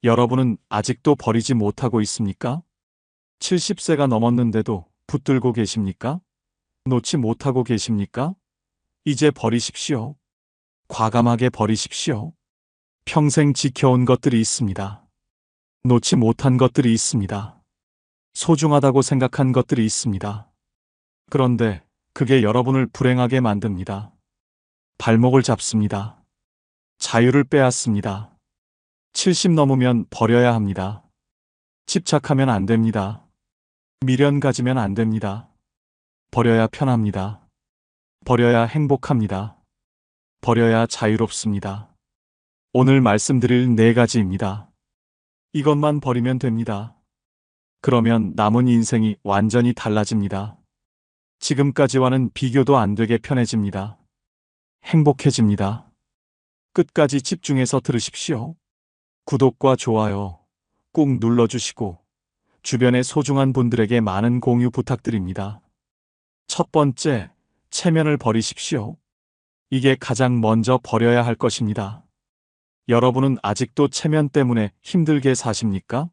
여러분은 아직도 버리지 못하고 있습니까? 70세가 넘었는데도 붙들고 계십니까? 놓지 못하고 계십니까? 이제 버리십시오. 과감하게 버리십시오. 평생 지켜온 것들이 있습니다. 놓지 못한 것들이 있습니다. 소중하다고 생각한 것들이 있습니다. 그런데 그게 여러분을 불행하게 만듭니다. 발목을 잡습니다. 자유를 빼앗습니다. 70 넘으면 버려야 합니다. 집착하면 안 됩니다. 미련 가지면 안 됩니다. 버려야 편합니다. 버려야 행복합니다. 버려야 자유롭습니다. 오늘 말씀드릴 4가지입니다. 이것만 버리면 됩니다. 그러면 남은 인생이 완전히 달라집니다. 지금까지와는 비교도 안 되게 편해집니다. 행복해집니다. 끝까지 집중해서 들으십시오. 구독과 좋아요 꾹 눌러주시고 주변의 소중한 분들에게 많은 공유 부탁드립니다. 첫 번째, 체면을 버리십시오. 이게 가장 먼저 버려야 할 것입니다. 여러분은 아직도 체면 때문에 힘들게 사십니까?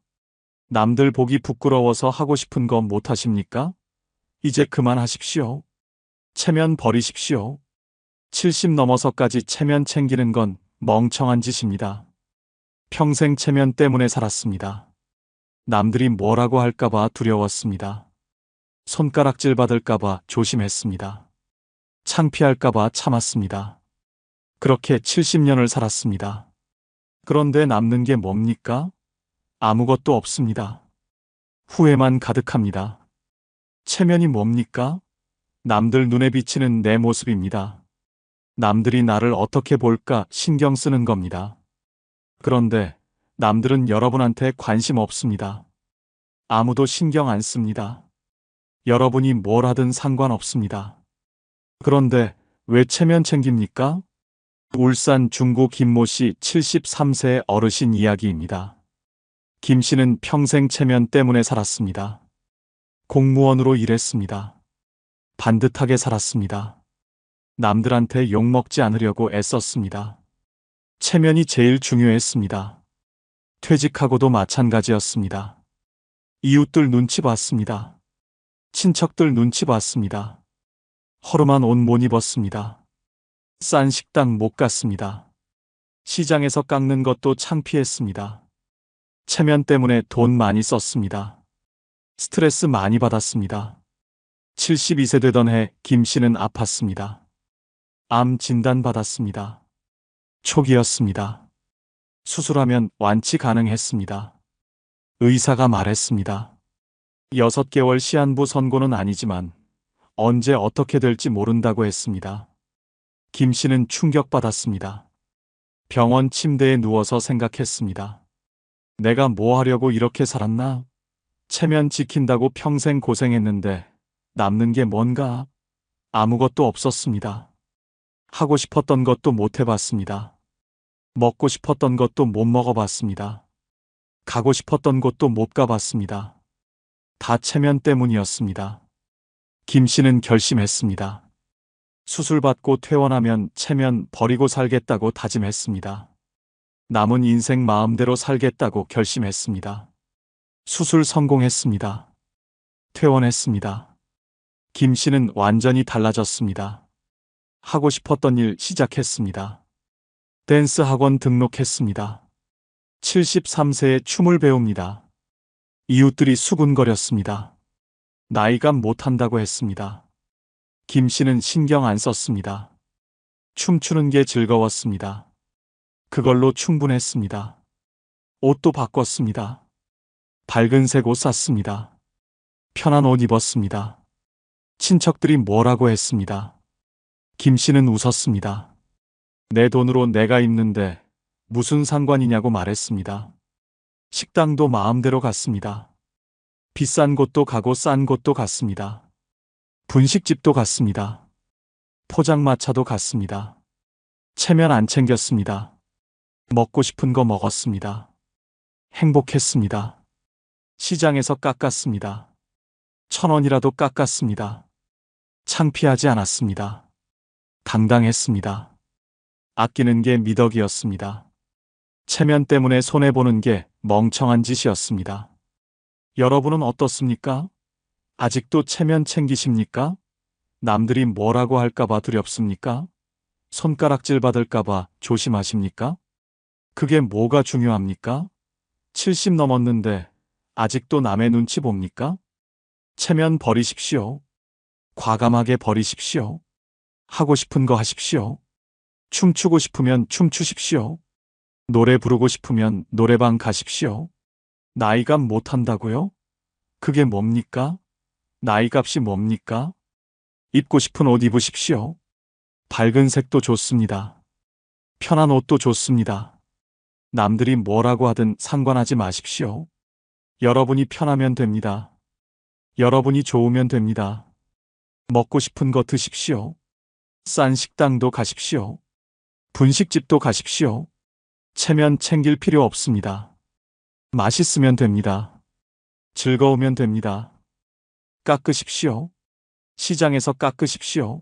남들 보기 부끄러워서 하고 싶은 거 못하십니까? 이제 그만하십시오. 체면 버리십시오. 70 넘어서까지 체면 챙기는 건 멍청한 짓입니다. 평생 체면 때문에 살았습니다. 남들이 뭐라고 할까봐 두려웠습니다. 손가락질 받을까봐 조심했습니다. 창피할까봐 참았습니다. 그렇게 70년을 살았습니다. 그런데 남는 게 뭡니까? 아무것도 없습니다. 후회만 가득합니다. 체면이 뭡니까? 남들 눈에 비치는 내 모습입니다. 남들이 나를 어떻게 볼까 신경 쓰는 겁니다. 그런데 남들은 여러분한테 관심 없습니다. 아무도 신경 안 씁니다. 여러분이 뭘 하든 상관없습니다. 그런데 왜 체면 챙깁니까? 울산 중구 김모 씨 73세 어르신 이야기입니다. 김 씨는 평생 체면 때문에 살았습니다. 공무원으로 일했습니다. 반듯하게 살았습니다. 남들한테 욕먹지 않으려고 애썼습니다. 체면이 제일 중요했습니다. 퇴직하고도 마찬가지였습니다. 이웃들 눈치 봤습니다. 친척들 눈치 봤습니다. 허름한 옷 못 입었습니다. 싼 식당 못 갔습니다. 시장에서 깎는 것도 창피했습니다. 체면 때문에 돈 많이 썼습니다. 스트레스 많이 받았습니다. 72세 되던 해 김 씨는 아팠습니다. 암 진단 받았습니다. 초기였습니다. 수술하면 완치 가능했습니다. 의사가 말했습니다. 6개월 시한부 선고는 아니지만 언제 어떻게 될지 모른다고 했습니다. 김 씨는 충격받았습니다. 병원 침대에 누워서 생각했습니다. 내가 뭐 하려고 이렇게 살았나? 체면 지킨다고 평생 고생했는데 남는 게 뭔가? 아무것도 없었습니다. 하고 싶었던 것도 못 해봤습니다. 먹고 싶었던 것도 못 먹어봤습니다. 가고 싶었던 곳도 못 가봤습니다. 다 체면 때문이었습니다. 김 씨는 결심했습니다. 수술받고 퇴원하면 체면 버리고 살겠다고 다짐했습니다. 남은 인생 마음대로 살겠다고 결심했습니다. 수술 성공했습니다. 퇴원했습니다. 김 씨는 완전히 달라졌습니다. 하고 싶었던 일 시작했습니다. 댄스 학원 등록했습니다. 73세에 춤을 배웁니다. 이웃들이 수군거렸습니다. 나이가 못한다고 했습니다. 김 씨는 신경 안 썼습니다. 춤추는 게 즐거웠습니다. 그걸로 충분했습니다. 옷도 바꿨습니다. 밝은 색 옷 샀습니다. 편한 옷 입었습니다. 친척들이 뭐라고 했습니다. 김 씨는 웃었습니다. 내 돈으로 내가 입는데 무슨 상관이냐고 말했습니다. 식당도 마음대로 갔습니다. 비싼 곳도 가고 싼 곳도 갔습니다. 분식집도 갔습니다. 포장마차도 갔습니다. 체면 안 챙겼습니다. 먹고 싶은 거 먹었습니다. 행복했습니다. 시장에서 깎았습니다. 1,000원이라도 깎았습니다. 창피하지 않았습니다. 당당했습니다. 아끼는 게 미덕이었습니다. 체면 때문에 손해보는 게 멍청한 짓이었습니다. 여러분은 어떻습니까? 아직도 체면 챙기십니까? 남들이 뭐라고 할까봐 두렵습니까? 손가락질 받을까봐 조심하십니까? 그게 뭐가 중요합니까? 70 넘었는데 아직도 남의 눈치 봅니까? 체면 버리십시오. 과감하게 버리십시오. 하고 싶은 거 하십시오. 춤추고 싶으면 춤추십시오. 노래 부르고 싶으면 노래방 가십시오. 나이값 못한다고요? 그게 뭡니까? 나이값이 뭡니까? 입고 싶은 옷 입으십시오. 밝은 색도 좋습니다. 편한 옷도 좋습니다. 남들이 뭐라고 하든 상관하지 마십시오. 여러분이 편하면 됩니다. 여러분이 좋으면 됩니다. 먹고 싶은 거 드십시오. 싼 식당도 가십시오. 분식집도 가십시오. 체면 챙길 필요 없습니다. 맛있으면 됩니다. 즐거우면 됩니다. 깎으십시오. 시장에서 깎으십시오.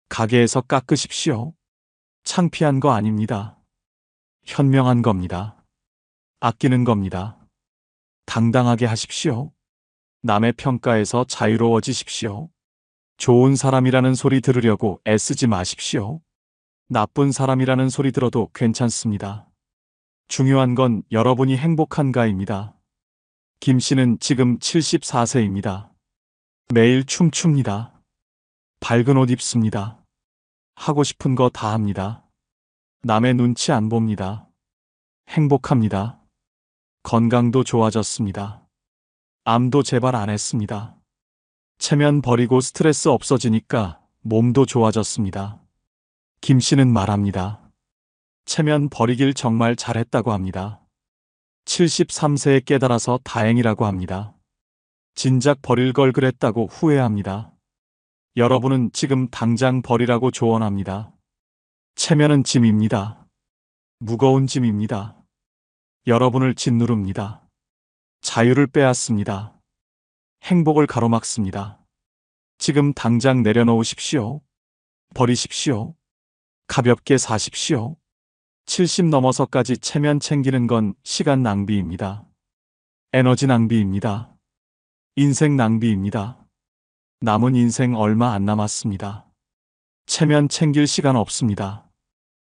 가게에서 깎으십시오. 창피한 거 아닙니다. 현명한 겁니다. 아끼는 겁니다. 당당하게 하십시오. 남의 평가에서 자유로워지십시오. 좋은 사람이라는 소리 들으려고 애쓰지 마십시오. 나쁜 사람이라는 소리 들어도 괜찮습니다. 중요한 건 여러분이 행복한가입니다. 김 씨는 지금 74세입니다. 매일 춤춥니다. 밝은 옷 입습니다. 하고 싶은 거 다 합니다. 남의 눈치 안 봅니다. 행복합니다. 건강도 좋아졌습니다. 암도 재발 안 했습니다. 체면 버리고 스트레스 없어지니까 몸도 좋아졌습니다. 김 씨는 말합니다. 체면 버리길 정말 잘했다고 합니다. 73세에 깨달아서 다행이라고 합니다. 진작 버릴 걸 그랬다고 후회합니다. 여러분은 지금 당장 버리라고 조언합니다. 체면은 짐입니다. 무거운 짐입니다. 여러분을 짓누릅니다. 자유를 빼앗습니다. 행복을 가로막습니다. 지금 당장 내려놓으십시오. 버리십시오. 가볍게 사십시오. 70 넘어서까지 체면 챙기는 건 시간 낭비입니다. 에너지 낭비입니다. 인생 낭비입니다. 남은 인생 얼마 안 남았습니다. 체면 챙길 시간 없습니다.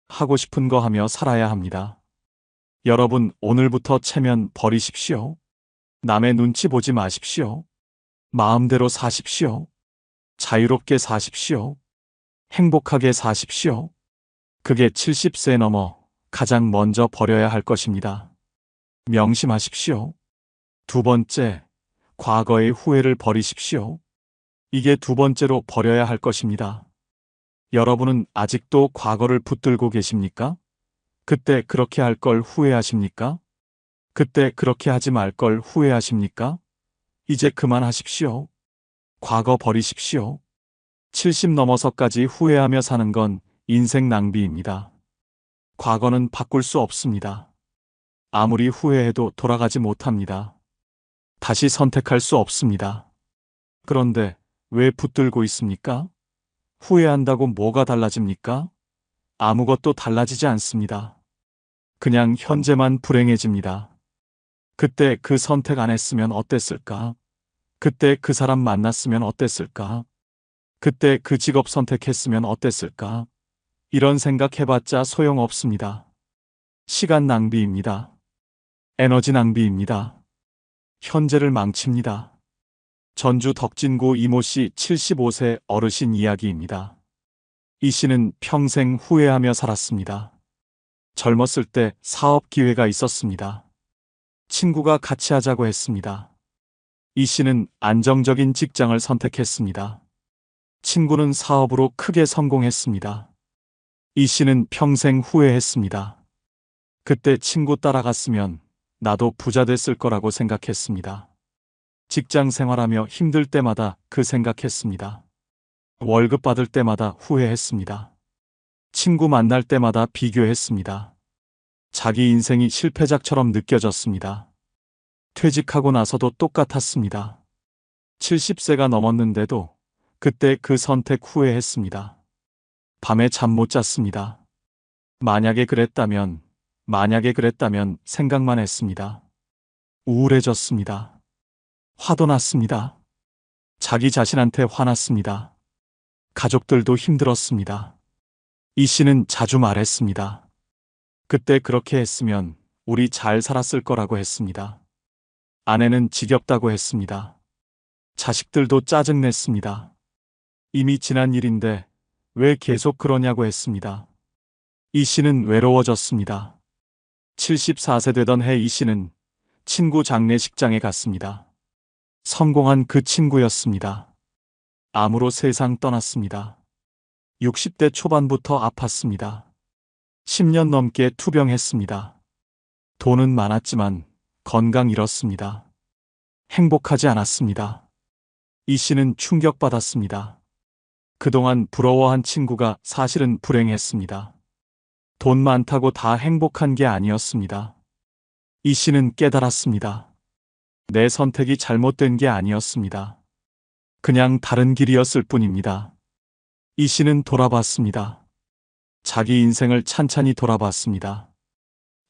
하고 싶은 거 하며 살아야 합니다. 여러분, 오늘부터 체면 버리십시오. 남의 눈치 보지 마십시오. 마음대로 사십시오. 자유롭게 사십시오. 행복하게 사십시오. 그게 70세 넘어 가장 먼저 버려야 할 것입니다. 명심하십시오. 두 번째, 과거의 후회를 버리십시오. 이게 두 번째로 버려야 할 것입니다. 여러분은 아직도 과거를 붙들고 계십니까? 그때 그렇게 할 걸 후회하십니까? 그때 그렇게 하지 말 걸 후회하십니까? 이제 그만하십시오. 과거 버리십시오. 70 넘어서까지 후회하며 사는 건 인생 낭비입니다. 과거는 바꿀 수 없습니다. 아무리 후회해도 돌아가지 못합니다. 다시 선택할 수 없습니다. 그런데 왜 붙들고 있습니까? 후회한다고 뭐가 달라집니까? 아무것도 달라지지 않습니다. 그냥 현재만 불행해집니다. 그때 그 선택 안 했으면 어땠을까? 그때 그 사람 만났으면 어땠을까? 그때 그 직업 선택했으면 어땠을까? 이런 생각해봤자 소용없습니다. 시간 낭비입니다. 에너지 낭비입니다. 현재를 망칩니다. 전주 덕진구 이모 씨 75세 어르신 이야기입니다. 이 씨는 평생 후회하며 살았습니다. 젊었을 때 사업 기회가 있었습니다. 친구가 같이 하자고 했습니다. 이 씨는 안정적인 직장을 선택했습니다. 친구는 사업으로 크게 성공했습니다. 이 씨는 평생 후회했습니다. 그때 친구 따라갔으면 나도 부자 됐을 거라고 생각했습니다. 직장 생활하며 힘들 때마다 그 생각했습니다. 월급 받을 때마다 후회했습니다. 친구 만날 때마다 비교했습니다. 자기 인생이 실패작처럼 느껴졌습니다. 퇴직하고 나서도 똑같았습니다. 70세가 넘었는데도 그때 그 선택 후회했습니다. 밤에 잠 못 잤습니다. 만약에 그랬다면 만약에 그랬다면 생각만 했습니다. 우울해졌습니다. 화도 났습니다. 자기 자신한테 화났습니다. 가족들도 힘들었습니다. 이 씨는 자주 말했습니다. 그때 그렇게 했으면 우리 잘 살았을 거라고 했습니다. 아내는 지겹다고 했습니다. 자식들도 짜증냈습니다. 이미 지난 일인데 왜 계속 그러냐고 했습니다. 이 씨는 외로워졌습니다. 74세 되던 해 이 씨는 친구 장례식장에 갔습니다. 성공한 그 친구였습니다. 암으로 세상 떠났습니다. 60대 초반부터 아팠습니다. 10년 넘게 투병했습니다. 돈은 많았지만 건강 잃었습니다. 행복하지 않았습니다. 이 씨는 충격받았습니다. 그동안 부러워한 친구가 사실은 불행했습니다. 돈 많다고 다 행복한 게 아니었습니다. 이 씨는 깨달았습니다. 내 선택이 잘못된 게 아니었습니다. 그냥 다른 길이었을 뿐입니다. 이 씨는 돌아봤습니다. 자기 인생을 찬찬히 돌아봤습니다.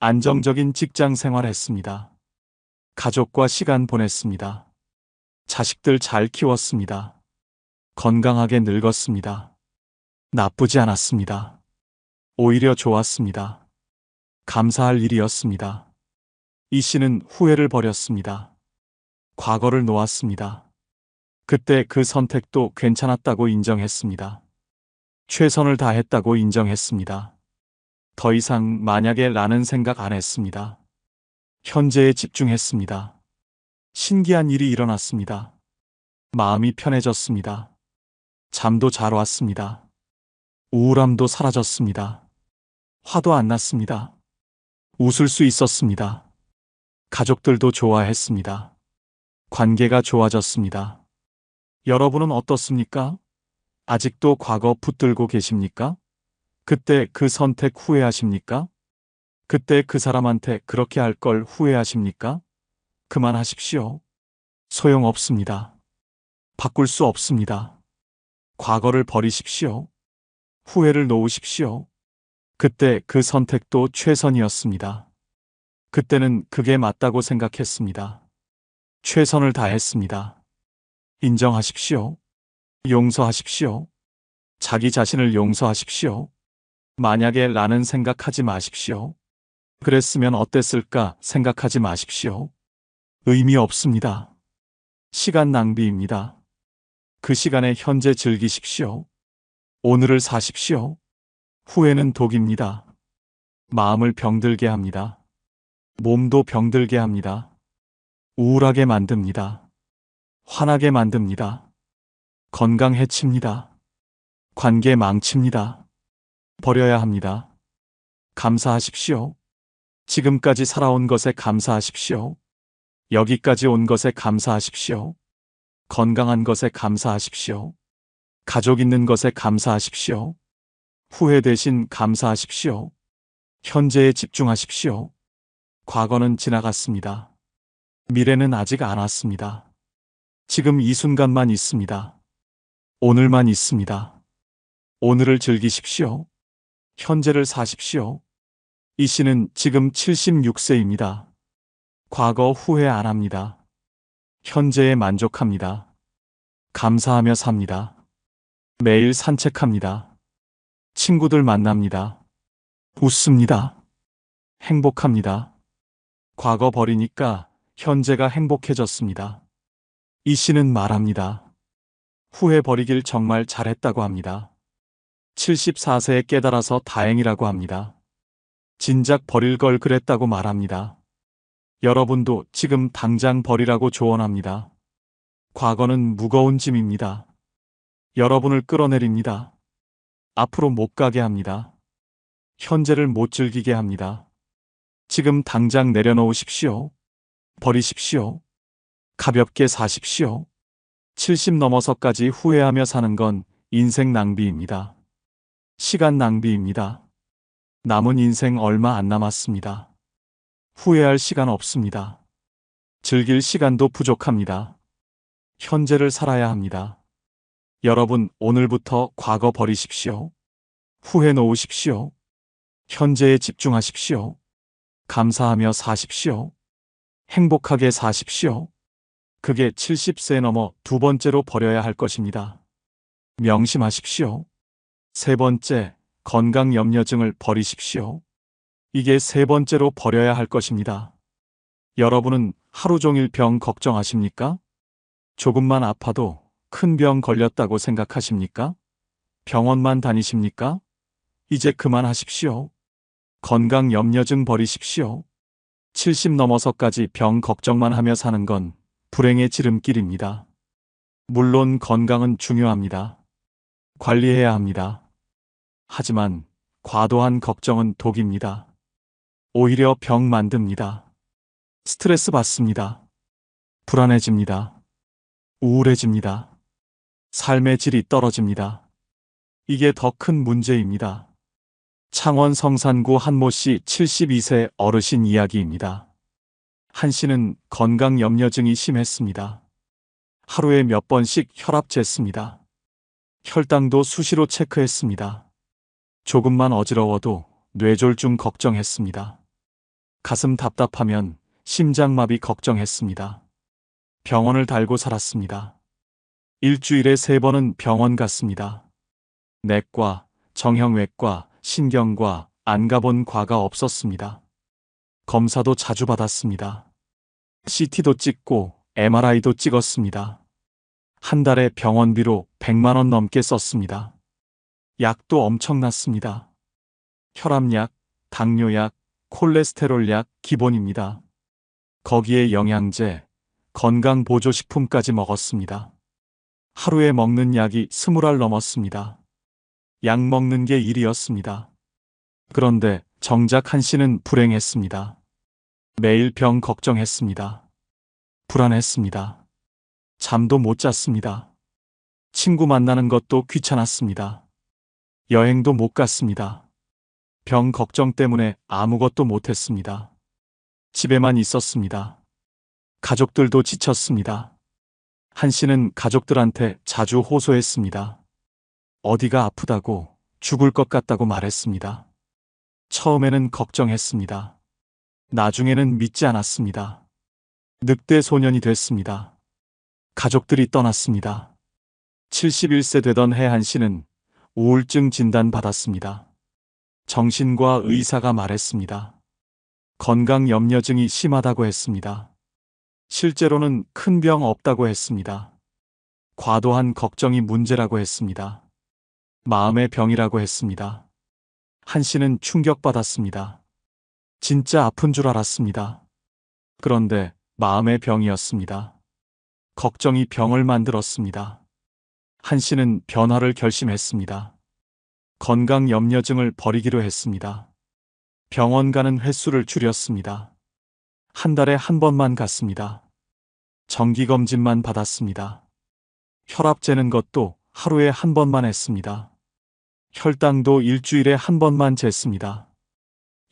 안정적인 직장 생활했습니다. 가족과 시간 보냈습니다. 자식들 잘 키웠습니다. 건강하게 늙었습니다. 나쁘지 않았습니다. 오히려 좋았습니다. 감사할 일이었습니다. 이 씨는 후회를 버렸습니다. 과거를 놓았습니다. 그때 그 선택도 괜찮았다고 인정했습니다. 최선을 다했다고 인정했습니다. 더 이상 만약에 라는 생각 안 했습니다. 현재에 집중했습니다. 신기한 일이 일어났습니다. 마음이 편해졌습니다. 잠도 잘 왔습니다. 우울함도 사라졌습니다. 화도 안 났습니다. 웃을 수 있었습니다. 가족들도 좋아했습니다. 관계가 좋아졌습니다. 여러분은 어떻습니까? 아직도 과거 붙들고 계십니까? 그때 그 선택 후회하십니까? 그때 그 사람한테 그렇게 할 걸 후회하십니까? 그만하십시오. 소용없습니다. 바꿀 수 없습니다. 과거를 버리십시오. 후회를 놓으십시오. 그때 그 선택도 최선이었습니다. 그때는 그게 맞다고 생각했습니다. 최선을 다했습니다. 인정하십시오. 용서하십시오. 자기 자신을 용서하십시오. 만약에 라는 생각하지 마십시오. 그랬으면 어땠을까 생각하지 마십시오. 의미 없습니다. 시간 낭비입니다. 그 시간에 현재 즐기십시오. 오늘을 사십시오. 후회는 독입니다. 마음을 병들게 합니다. 몸도 병들게 합니다. 우울하게 만듭니다. 화나게 만듭니다. 건강 해칩니다. 관계 망칩니다. 버려야 합니다. 감사하십시오. 지금까지 살아온 것에 감사하십시오. 여기까지 온 것에 감사하십시오. 건강한 것에 감사하십시오. 가족 있는 것에 감사하십시오. 후회 대신 감사하십시오. 현재에 집중하십시오. 과거는 지나갔습니다. 미래는 아직 안 왔습니다. 지금 이 순간만 있습니다. 오늘만 있습니다. 오늘을 즐기십시오. 현재를 사십시오. 이 씨는 지금 76세입니다. 과거 후회 안 합니다. 현재에 만족합니다. 감사하며 삽니다. 매일 산책합니다. 친구들 만납니다. 웃습니다. 행복합니다. 과거 버리니까 현재가 행복해졌습니다. 이 씨는 말합니다. 후회 버리길 정말 잘했다고 합니다. 74세에 깨달아서 다행이라고 합니다. 진작 버릴 걸 그랬다고 말합니다. 여러분도 지금 당장 버리라고 조언합니다. 과거는 무거운 짐입니다. 여러분을 끌어내립니다. 앞으로 못 가게 합니다. 현재를 못 즐기게 합니다. 지금 당장 내려놓으십시오. 버리십시오. 가볍게 사십시오. 70 넘어서까지 후회하며 사는 건 인생 낭비입니다. 시간 낭비입니다. 남은 인생 얼마 안 남았습니다. 후회할 시간 없습니다. 즐길 시간도 부족합니다. 현재를 살아야 합니다. 여러분, 오늘부터 과거 버리십시오. 후회 놓으십시오. 현재에 집중하십시오. 감사하며 사십시오. 행복하게 사십시오. 그게 70세 넘어 두 번째로 버려야 할 것입니다. 명심하십시오. 세 번째, 건강염려증을 버리십시오. 이게 세 번째로 버려야 할 것입니다. 여러분은 하루 종일 병 걱정하십니까? 조금만 아파도 큰 병 걸렸다고 생각하십니까? 병원만 다니십니까? 이제 그만하십시오. 건강염려증 버리십시오. 70 넘어서까지 병 걱정만 하며 사는 건 불행의 지름길입니다. 물론 건강은 중요합니다. 관리해야 합니다. 하지만 과도한 걱정은 독입니다. 오히려 병 만듭니다. 스트레스 받습니다. 불안해집니다. 우울해집니다. 삶의 질이 떨어집니다. 이게 더 큰 문제입니다. 창원 성산구 한모 씨 72세 어르신 이야기입니다. 한 씨는 건강염려증이 심했습니다. 하루에 몇 번씩 혈압 쟀습니다. 혈당도 수시로 체크했습니다. 조금만 어지러워도 뇌졸중 걱정했습니다. 가슴 답답하면 심장마비 걱정했습니다. 병원을 달고 살았습니다. 일주일에 3번은 병원 갔습니다. 내과, 정형외과, 신경과 안 가본 과가 없었습니다. 검사도 자주 받았습니다. CT도 찍고 MRI도 찍었습니다. 한 달에 병원비로 100만 원 넘게 썼습니다. 약도 엄청났습니다. 혈압약, 당뇨약, 콜레스테롤약 기본입니다. 거기에 영양제, 건강보조식품까지 먹었습니다. 하루에 먹는 약이 20알 넘었습니다. 약 먹는 게 일이었습니다. 그런데 정작 한 씨는 불행했습니다. 매일 병 걱정했습니다. 불안했습니다. 잠도 못 잤습니다. 친구 만나는 것도 귀찮았습니다. 여행도 못 갔습니다. 병 걱정 때문에 아무것도 못했습니다. 집에만 있었습니다. 가족들도 지쳤습니다. 한 씨는 가족들한테 자주 호소했습니다. 어디가 아프다고, 죽을 것 같다고 말했습니다. 처음에는 걱정했습니다. 나중에는 믿지 않았습니다. 늑대 소년이 됐습니다. 가족들이 떠났습니다. 71세 되던 해 한 씨는 우울증 진단 받았습니다. 정신과 의사가 말했습니다. 건강염려증이 심하다고 했습니다. 실제로는 큰 병 없다고 했습니다. 과도한 걱정이 문제라고 했습니다. 마음의 병이라고 했습니다. 한 씨는 충격받았습니다. 진짜 아픈 줄 알았습니다. 그런데 마음의 병이었습니다. 걱정이 병을 만들었습니다. 한 씨는 변화를 결심했습니다. 건강염려증을 버리기로 했습니다. 병원 가는 횟수를 줄였습니다. 한 달에 한 번만 갔습니다. 정기검진만 받았습니다. 혈압 재는 것도 하루에 한 번만 했습니다. 혈당도 일주일에 한 번만 쟀습니다.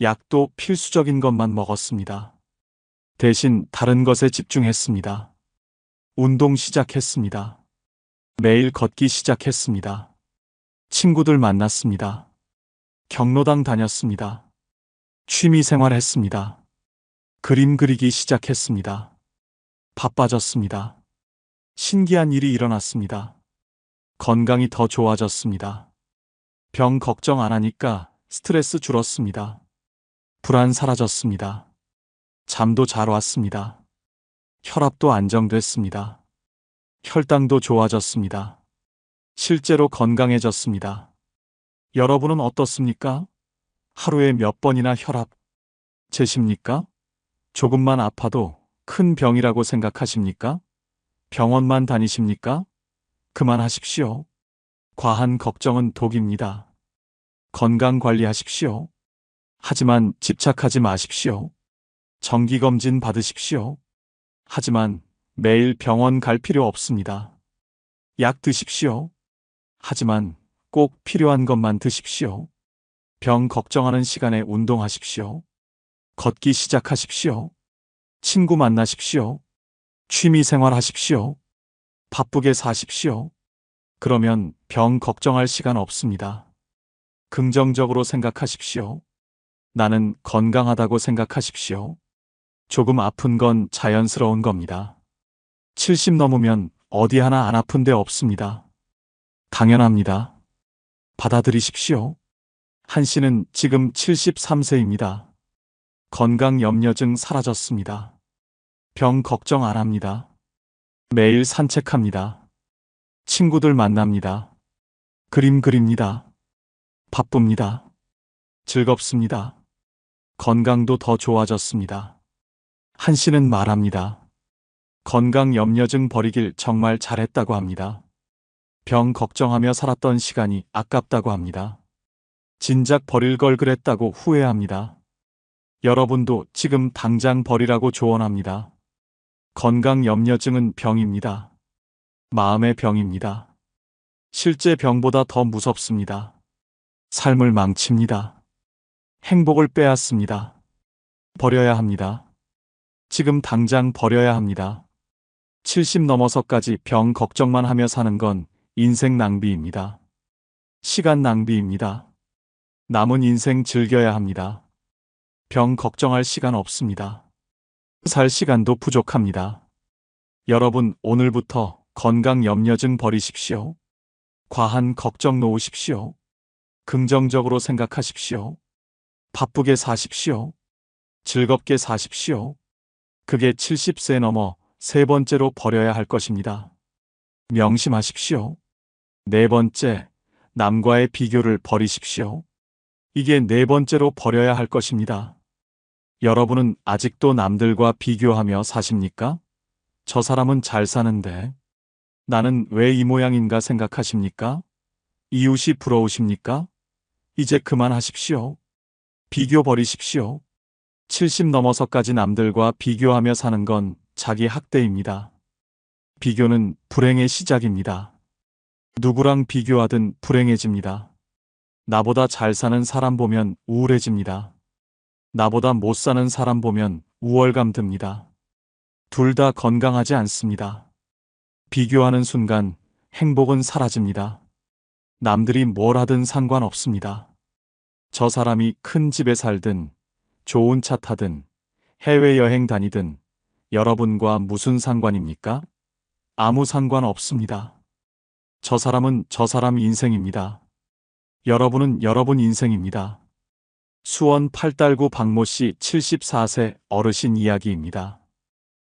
약도 필수적인 것만 먹었습니다. 대신 다른 것에 집중했습니다. 운동 시작했습니다. 매일 걷기 시작했습니다. 친구들 만났습니다. 경로당 다녔습니다. 취미 생활했습니다. 그림 그리기 시작했습니다. 바빠졌습니다. 신기한 일이 일어났습니다. 건강이 더 좋아졌습니다. 병 걱정 안 하니까 스트레스 줄었습니다. 불안 사라졌습니다. 잠도 잘 왔습니다. 혈압도 안정됐습니다. 혈당도 좋아졌습니다. 실제로 건강해졌습니다. 여러분은 어떻습니까? 하루에 몇 번이나 혈압 재십니까? 조금만 아파도 큰 병이라고 생각하십니까? 병원만 다니십니까? 그만하십시오. 과한 걱정은 독입니다. 건강 관리하십시오. 하지만 집착하지 마십시오. 정기검진 받으십시오. 하지만 매일 병원 갈 필요 없습니다. 약 드십시오. 하지만 꼭 필요한 것만 드십시오. 병 걱정하는 시간에 운동하십시오. 걷기 시작하십시오. 친구 만나십시오. 취미 생활하십시오. 바쁘게 사십시오. 그러면 병 걱정할 시간 없습니다. 긍정적으로 생각하십시오. 나는 건강하다고 생각하십시오. 조금 아픈 건 자연스러운 겁니다. 70 넘으면 어디 하나 안 아픈 데 없습니다. 당연합니다. 받아들이십시오. 한 씨는 지금 73세입니다. 건강 염려증 사라졌습니다. 병 걱정 안 합니다. 매일 산책합니다. 친구들 만납니다. 그림 그립니다. 바쁩니다. 즐겁습니다. 건강도 더 좋아졌습니다. 한 씨는 말합니다. 건강 염려증 버리길 정말 잘했다고 합니다. 병 걱정하며 살았던 시간이 아깝다고 합니다. 진작 버릴 걸 그랬다고 후회합니다. 여러분도 지금 당장 버리라고 조언합니다. 건강 염려증은 병입니다. 마음의 병입니다. 실제 병보다 더 무섭습니다. 삶을 망칩니다. 행복을 빼앗습니다. 버려야 합니다. 지금 당장 버려야 합니다. 70 넘어서까지 병 걱정만 하며 사는 건 인생 낭비입니다. 시간 낭비입니다. 남은 인생 즐겨야 합니다. 병 걱정할 시간 없습니다. 살 시간도 부족합니다. 여러분, 오늘부터 건강 염려증 버리십시오. 과한 걱정 놓으십시오. 긍정적으로 생각하십시오. 바쁘게 사십시오. 즐겁게 사십시오. 그게 70세 넘어 세 번째로 버려야 할 것입니다. 명심하십시오. 네 번째, 남과의 비교를 버리십시오. 이게 네 번째로 버려야 할 것입니다. 여러분은 아직도 남들과 비교하며 사십니까? 저 사람은 잘 사는데 나는 왜 이 모양인가 생각하십니까? 이웃이 부러우십니까? 이제 그만하십시오. 비교 버리십시오. 70 넘어서까지 남들과 비교하며 사는 건 자기 학대입니다. 비교는 불행의 시작입니다. 누구랑 비교하든 불행해집니다. 나보다 잘 사는 사람 보면 우울해집니다. 나보다 못 사는 사람 보면 우월감 듭니다. 둘 다 건강하지 않습니다. 비교하는 순간 행복은 사라집니다. 남들이 뭘 하든 상관없습니다. 저 사람이 큰 집에 살든 좋은 차 타든 해외여행 다니든 여러분과 무슨 상관입니까? 아무 상관 없습니다. 저 사람은 저 사람 인생입니다. 여러분은 여러분 인생입니다. 수원 팔달구 박모 씨 74세 어르신 이야기입니다.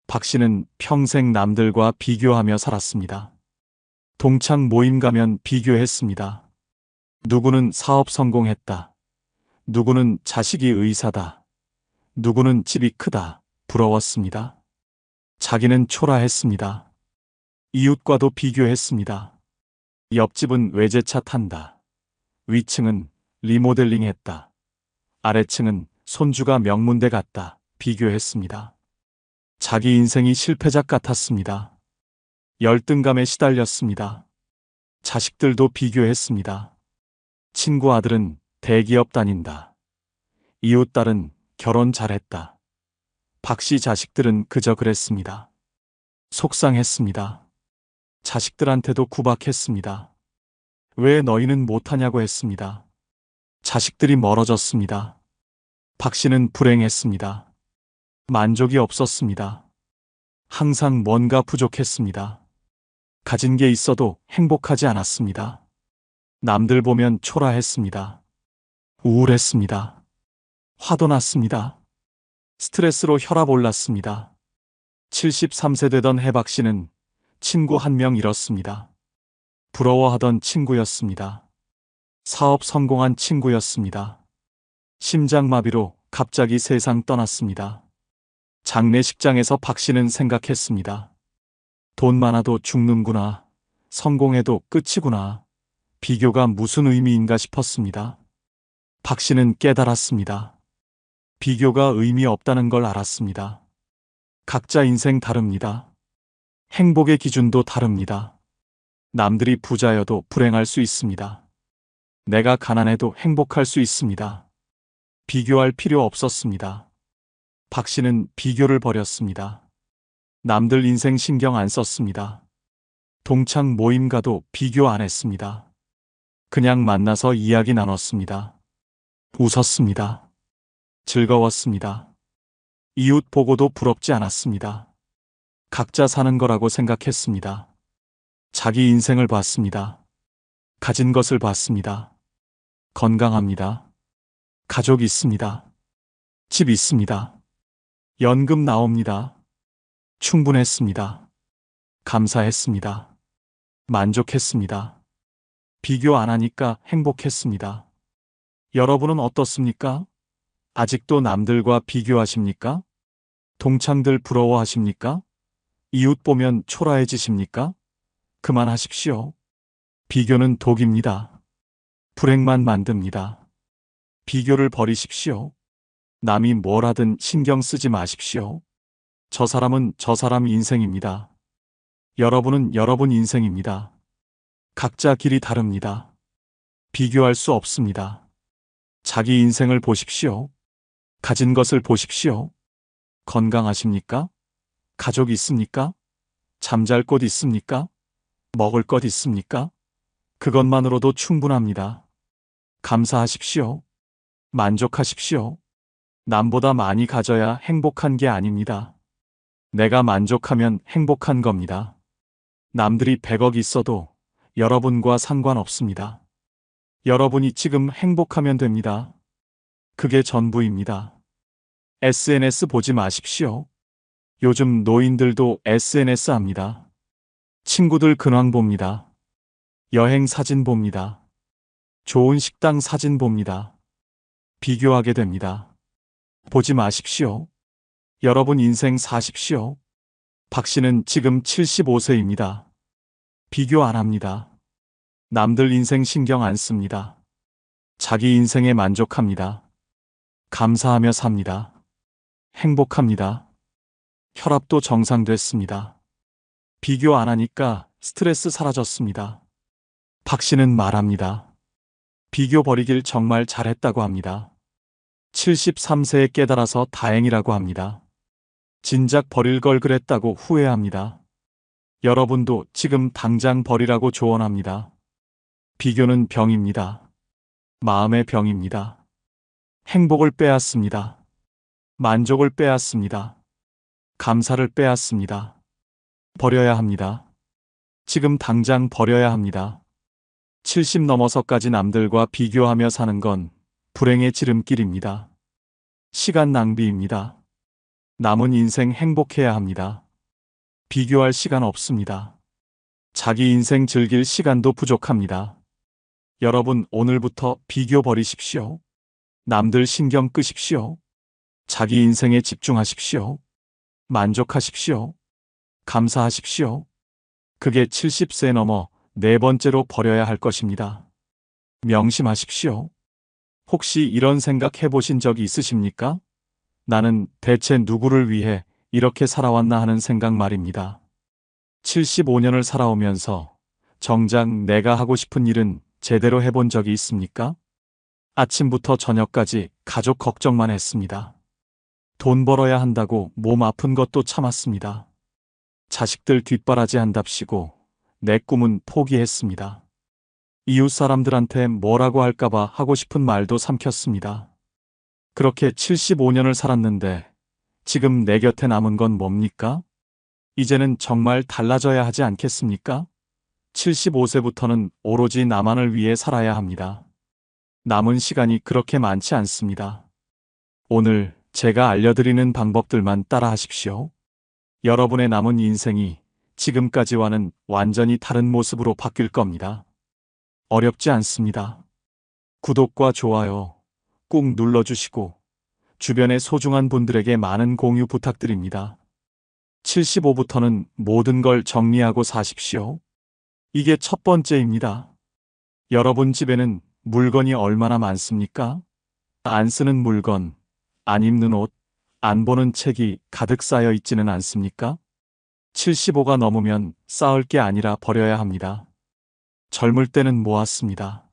박 씨는 평생 남들과 비교하며 살았습니다. 동창 모임 가면 비교했습니다. 누구는 사업 성공했다. 누구는 자식이 의사다. 누구는 집이 크다. 부러웠습니다. 자기는 초라했습니다. 이웃과도 비교했습니다. 옆집은 외제차 탄다. 위층은 리모델링 했다. 아래층은 손주가 명문대 갔다. 비교했습니다. 자기 인생이 실패작 같았습니다. 열등감에 시달렸습니다. 자식들도 비교했습니다. 친구 아들은 대기업 다닌다. 이웃 딸은 결혼 잘했다. 박 씨 자식들은 그저 그랬습니다. 속상했습니다. 자식들한테도 구박했습니다. 왜 너희는 못하냐고 했습니다. 자식들이 멀어졌습니다. 박 씨는 불행했습니다. 만족이 없었습니다. 항상 뭔가 부족했습니다. 가진 게 있어도 행복하지 않았습니다. 남들 보면 초라했습니다. 우울했습니다. 화도 났습니다. 스트레스로 혈압 올랐습니다. 73세 되던 해박 씨는 친구 한 명 잃었습니다. 부러워하던 친구였습니다. 사업 성공한 친구였습니다. 심장마비로 갑자기 세상 떠났습니다. 장례식장에서 박 씨는 생각했습니다. 돈 많아도 죽는구나. 성공해도 끝이구나. 비교가 무슨 의미인가 싶었습니다. 박 씨는 깨달았습니다. 비교가 의미 없다는 걸 알았습니다. 각자 인생 다릅니다. 행복의 기준도 다릅니다. 남들이 부자여도 불행할 수 있습니다. 내가 가난해도 행복할 수 있습니다. 비교할 필요 없었습니다. 박 씨는 비교를 버렸습니다. 남들 인생 신경 안 썼습니다. 동창 모임 가도 비교 안 했습니다. 그냥 만나서 이야기 나눴습니다. 웃었습니다. 즐거웠습니다. 이웃 보고도 부럽지 않았습니다. 각자 사는 거라고 생각했습니다. 자기 인생을 봤습니다. 가진 것을 봤습니다. 건강합니다. 가족 있습니다. 집 있습니다. 연금 나옵니다. 충분했습니다. 감사했습니다. 만족했습니다. 비교 안 하니까 행복했습니다. 여러분은 어떻습니까? 아직도 남들과 비교하십니까? 동창들 부러워하십니까? 이웃 보면 초라해지십니까? 그만하십시오. 비교는 독입니다. 불행만 만듭니다. 비교를 버리십시오. 남이 뭘 하든 신경 쓰지 마십시오. 저 사람은 저 사람 인생입니다. 여러분은 여러분 인생입니다. 각자 길이 다릅니다. 비교할 수 없습니다. 자기 인생을 보십시오. 가진 것을 보십시오. 건강하십니까? 가족 있습니까? 잠잘 곳 있습니까? 먹을 것 있습니까? 그것만으로도 충분합니다. 감사하십시오. 만족하십시오. 남보다 많이 가져야 행복한 게 아닙니다. 내가 만족하면 행복한 겁니다. 남들이 100억 있어도 여러분과 상관없습니다. 여러분이 지금 행복하면 됩니다. 그게 전부입니다. SNS 보지 마십시오. 요즘 노인들도 SNS 합니다. 친구들 근황 봅니다. 여행 사진 봅니다. 좋은 식당 사진 봅니다. 비교하게 됩니다. 보지 마십시오. 여러분 인생 사십시오. 박 씨는 지금 75세입니다. 비교 안 합니다. 남들 인생 신경 안 씁니다. 자기 인생에 만족합니다. 감사하며 삽니다. 행복합니다. 혈압도 정상됐습니다. 비교 안 하니까 스트레스 사라졌습니다. 박 씨는 말합니다. 비교 버리길 정말 잘했다고 합니다. 73세에 깨달아서 다행이라고 합니다. 진작 버릴 걸 그랬다고 후회합니다. 여러분도 지금 당장 버리라고 조언합니다. 비교는 병입니다. 마음의 병입니다. 행복을 빼앗습니다. 만족을 빼앗습니다. 감사를 빼앗습니다. 버려야 합니다. 지금 당장 버려야 합니다. 70 넘어서까지 남들과 비교하며 사는 건 불행의 지름길입니다. 시간 낭비입니다. 남은 인생 행복해야 합니다. 비교할 시간 없습니다. 자기 인생 즐길 시간도 부족합니다. 여러분 오늘부터 비교 버리십시오. 남들 신경 끄십시오. 자기 인생에 집중하십시오. 만족하십시오. 감사하십시오. 그게 70세 넘어 네 번째로 버려야 할 것입니다. 명심하십시오. 혹시 이런 생각 해보신 적이 있으십니까? 나는 대체 누구를 위해 이렇게 살아왔나 하는 생각 말입니다. 75년을 살아오면서 정작 내가 하고 싶은 일은 제대로 해본 적이 있습니까? 아침부터 저녁까지 가족 걱정만 했습니다. 돈 벌어야 한다고 몸 아픈 것도 참았습니다. 자식들 뒷바라지 한답시고 내 꿈은 포기했습니다. 이웃 사람들한테 뭐라고 할까봐 하고 싶은 말도 삼켰습니다. 그렇게 75년을 살았는데 지금 내 곁에 남은 건 뭡니까? 이제는 정말 달라져야 하지 않겠습니까? 75세부터는 오로지 나만을 위해 살아야 합니다. 남은 시간이 그렇게 많지 않습니다. 오늘 제가 알려드리는 방법들만 따라 하십시오. 여러분의 남은 인생이 지금까지와는 완전히 다른 모습으로 바뀔 겁니다. 어렵지 않습니다. 구독과 좋아요 꾹 눌러주시고 주변의 소중한 분들에게 많은 공유 부탁드립니다. 75부터는 모든 걸 정리하고 사십시오. 이게 첫 번째입니다. 여러분 집에는 물건이 얼마나 많습니까? 안 쓰는 물건, 안 입는 옷, 안 보는 책이 가득 쌓여 있지는 않습니까? 75가 넘으면 쌓을 게 아니라 버려야 합니다. 젊을 때는 모았습니다.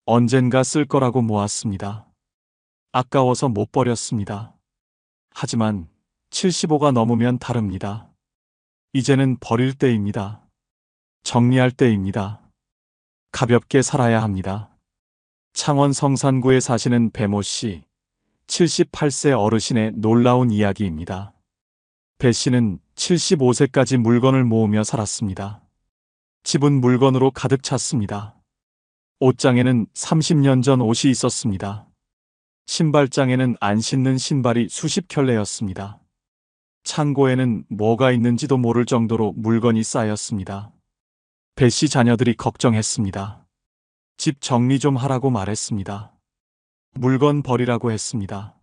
언젠가 쓸 거라고 모았습니다. 아까워서 못 버렸습니다. 하지만 75가 넘으면 다릅니다. 이제는 버릴 때입니다. 정리할 때입니다. 가볍게 살아야 합니다. 창원 성산구에 사시는 배모 씨, 78세 어르신의 놀라운 이야기입니다. 배 씨는 75세까지 물건을 모으며 살았습니다. 집은 물건으로 가득 찼습니다. 옷장에는 30년 전 옷이 있었습니다. 신발장에는 안 신는 신발이 수십 켤레였습니다. 창고에는 뭐가 있는지도 모를 정도로 물건이 쌓였습니다. 배 씨 자녀들이 걱정했습니다. 집 정리 좀 하라고 말했습니다. 물건 버리라고 했습니다.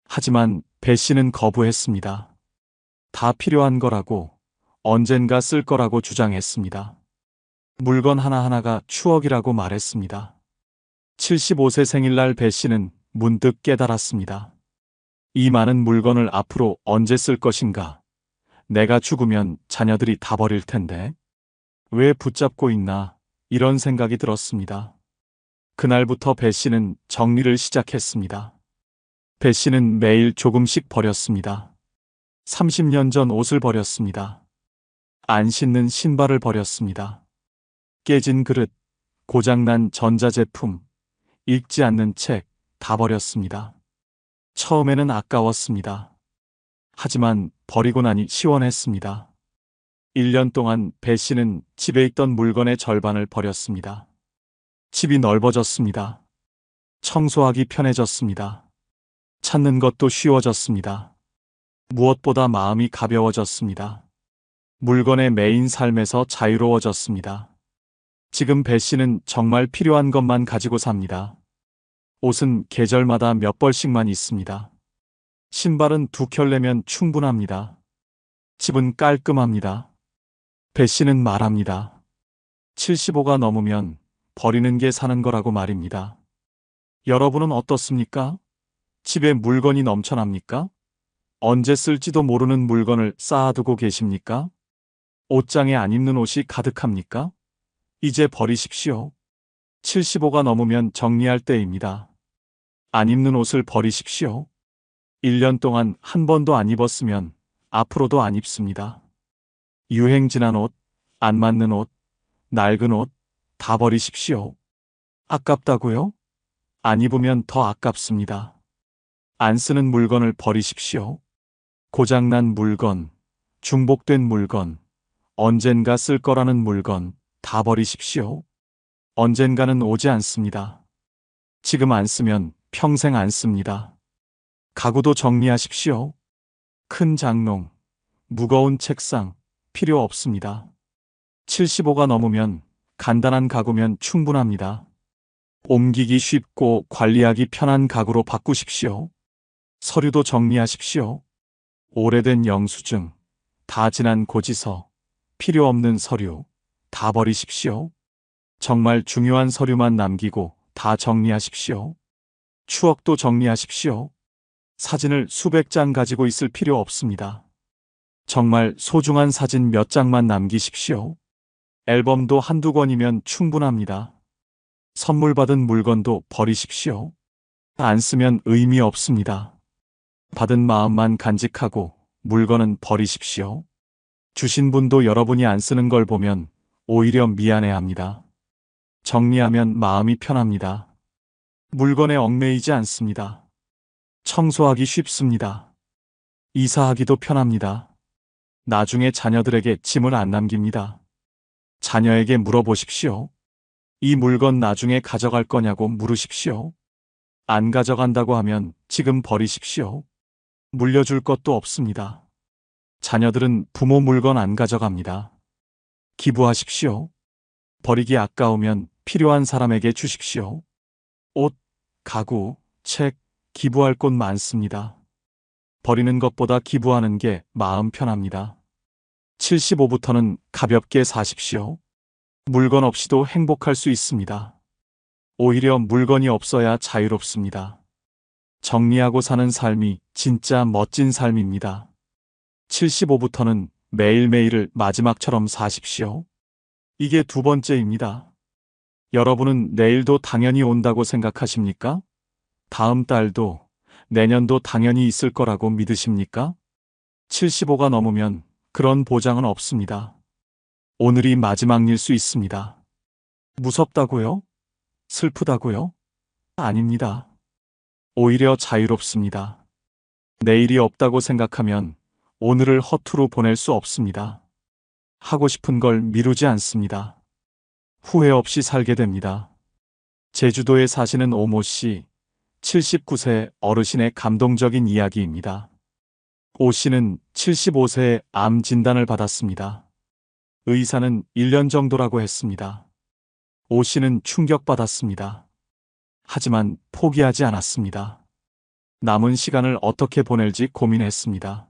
하지만 배 씨는 거부했습니다. 다 필요한 거라고, 언젠가 쓸 거라고 주장했습니다. 물건 하나하나가 추억이라고 말했습니다. 75세 생일날 배 씨는 문득 깨달았습니다. 이 많은 물건을 앞으로 언제 쓸 것인가? 내가 죽으면 자녀들이 다 버릴 텐데. 왜 붙잡고 있나? 이런 생각이 들었습니다. 그날부터 배 씨는 정리를 시작했습니다. 배 씨는 매일 조금씩 버렸습니다. 30년 전 옷을 버렸습니다. 안 신는 신발을 버렸습니다. 깨진 그릇, 고장난 전자제품, 읽지 않는 책 다 버렸습니다. 처음에는 아까웠습니다. 하지만 버리고 나니 시원했습니다. 1년 동안 배 씨는 집에 있던 물건의 절반을 버렸습니다. 집이 넓어졌습니다. 청소하기 편해졌습니다. 찾는 것도 쉬워졌습니다. 무엇보다 마음이 가벼워졌습니다. 물건의 매인 삶에서 자유로워졌습니다. 지금 배 씨는 정말 필요한 것만 가지고 삽니다. 옷은 계절마다 몇 벌씩만 있습니다. 신발은 2켤레면 충분합니다. 집은 깔끔합니다. 배 씨는 말합니다. 75가 넘으면 버리는 게 사는 거라고 말입니다. 여러분은 어떻습니까? 집에 물건이 넘쳐납니까? 언제 쓸지도 모르는 물건을 쌓아두고 계십니까? 옷장에 안 입는 옷이 가득합니까? 이제 버리십시오. 75가 넘으면 정리할 때입니다. 안 입는 옷을 버리십시오. 1년 동안 한 번도 안 입었으면 앞으로도 안 입습니다. 유행 지난 옷, 안 맞는 옷, 낡은 옷 다 버리십시오. 아깝다고요? 안 입으면 더 아깝습니다. 안 쓰는 물건을 버리십시오. 고장난 물건, 중복된 물건, 언젠가 쓸 거라는 물건 다 버리십시오. 언젠가는 오지 않습니다. 지금 안 쓰면 평생 안 씁니다. 가구도 정리하십시오. 큰 장롱, 무거운 책상 필요 없습니다. 75가 넘으면 간단한 가구면 충분합니다. 옮기기 쉽고 관리하기 편한 가구로 바꾸십시오. 서류도 정리하십시오. 오래된 영수증, 다 지난 고지서, 필요 없는 서류 다 버리십시오. 정말 중요한 서류만 남기고 다 정리하십시오. 추억도 정리하십시오. 사진을 수백 장 가지고 있을 필요 없습니다. 정말 소중한 사진 몇 장만 남기십시오. 앨범도 한두 권이면 충분합니다. 선물 받은 물건도 버리십시오. 안 쓰면 의미 없습니다. 받은 마음만 간직하고 물건은 버리십시오. 주신 분도 여러분이 안 쓰는 걸 보면 오히려 미안해합니다. 정리하면 마음이 편합니다. 물건에 얽매이지 않습니다. 청소하기 쉽습니다. 이사하기도 편합니다. 나중에 자녀들에게 짐을 안 남깁니다. 자녀에게 물어보십시오. 이 물건 나중에 가져갈 거냐고 물으십시오. 안 가져간다고 하면 지금 버리십시오. 물려줄 것도 없습니다. 자녀들은 부모 물건 안 가져갑니다. 기부하십시오. 버리기 아까우면 필요한 사람에게 주십시오. 옷, 가구, 책, 기부할 곳 많습니다. 버리는 것보다 기부하는 게 마음 편합니다. 75부터는 가볍게 사십시오. 물건 없이도 행복할 수 있습니다. 오히려 물건이 없어야 자유롭습니다. 정리하고 사는 삶이 진짜 멋진 삶입니다. 75부터는 매일매일을 마지막처럼 사십시오. 이게 2번째입니다. 여러분은 내일도 당연히 온다고 생각하십니까? 다음 달도, 내년도 당연히 있을 거라고 믿으십니까? 75가 넘으면 그런 보장은 없습니다. 오늘이 마지막일 수 있습니다. 무섭다고요? 슬프다고요? 아닙니다. 오히려 자유롭습니다. 내일이 없다고 생각하면 오늘을 허투루 보낼 수 없습니다. 하고 싶은 걸 미루지 않습니다. 후회 없이 살게 됩니다. 제주도에 사시는 오모 씨, 79세 어르신의 감동적인 이야기입니다. 오 씨는 75세에 암 진단을 받았습니다. 의사는 1년 정도라고 했습니다. 오 씨는 충격받았습니다. 하지만 포기하지 않았습니다. 남은 시간을 어떻게 보낼지 고민했습니다.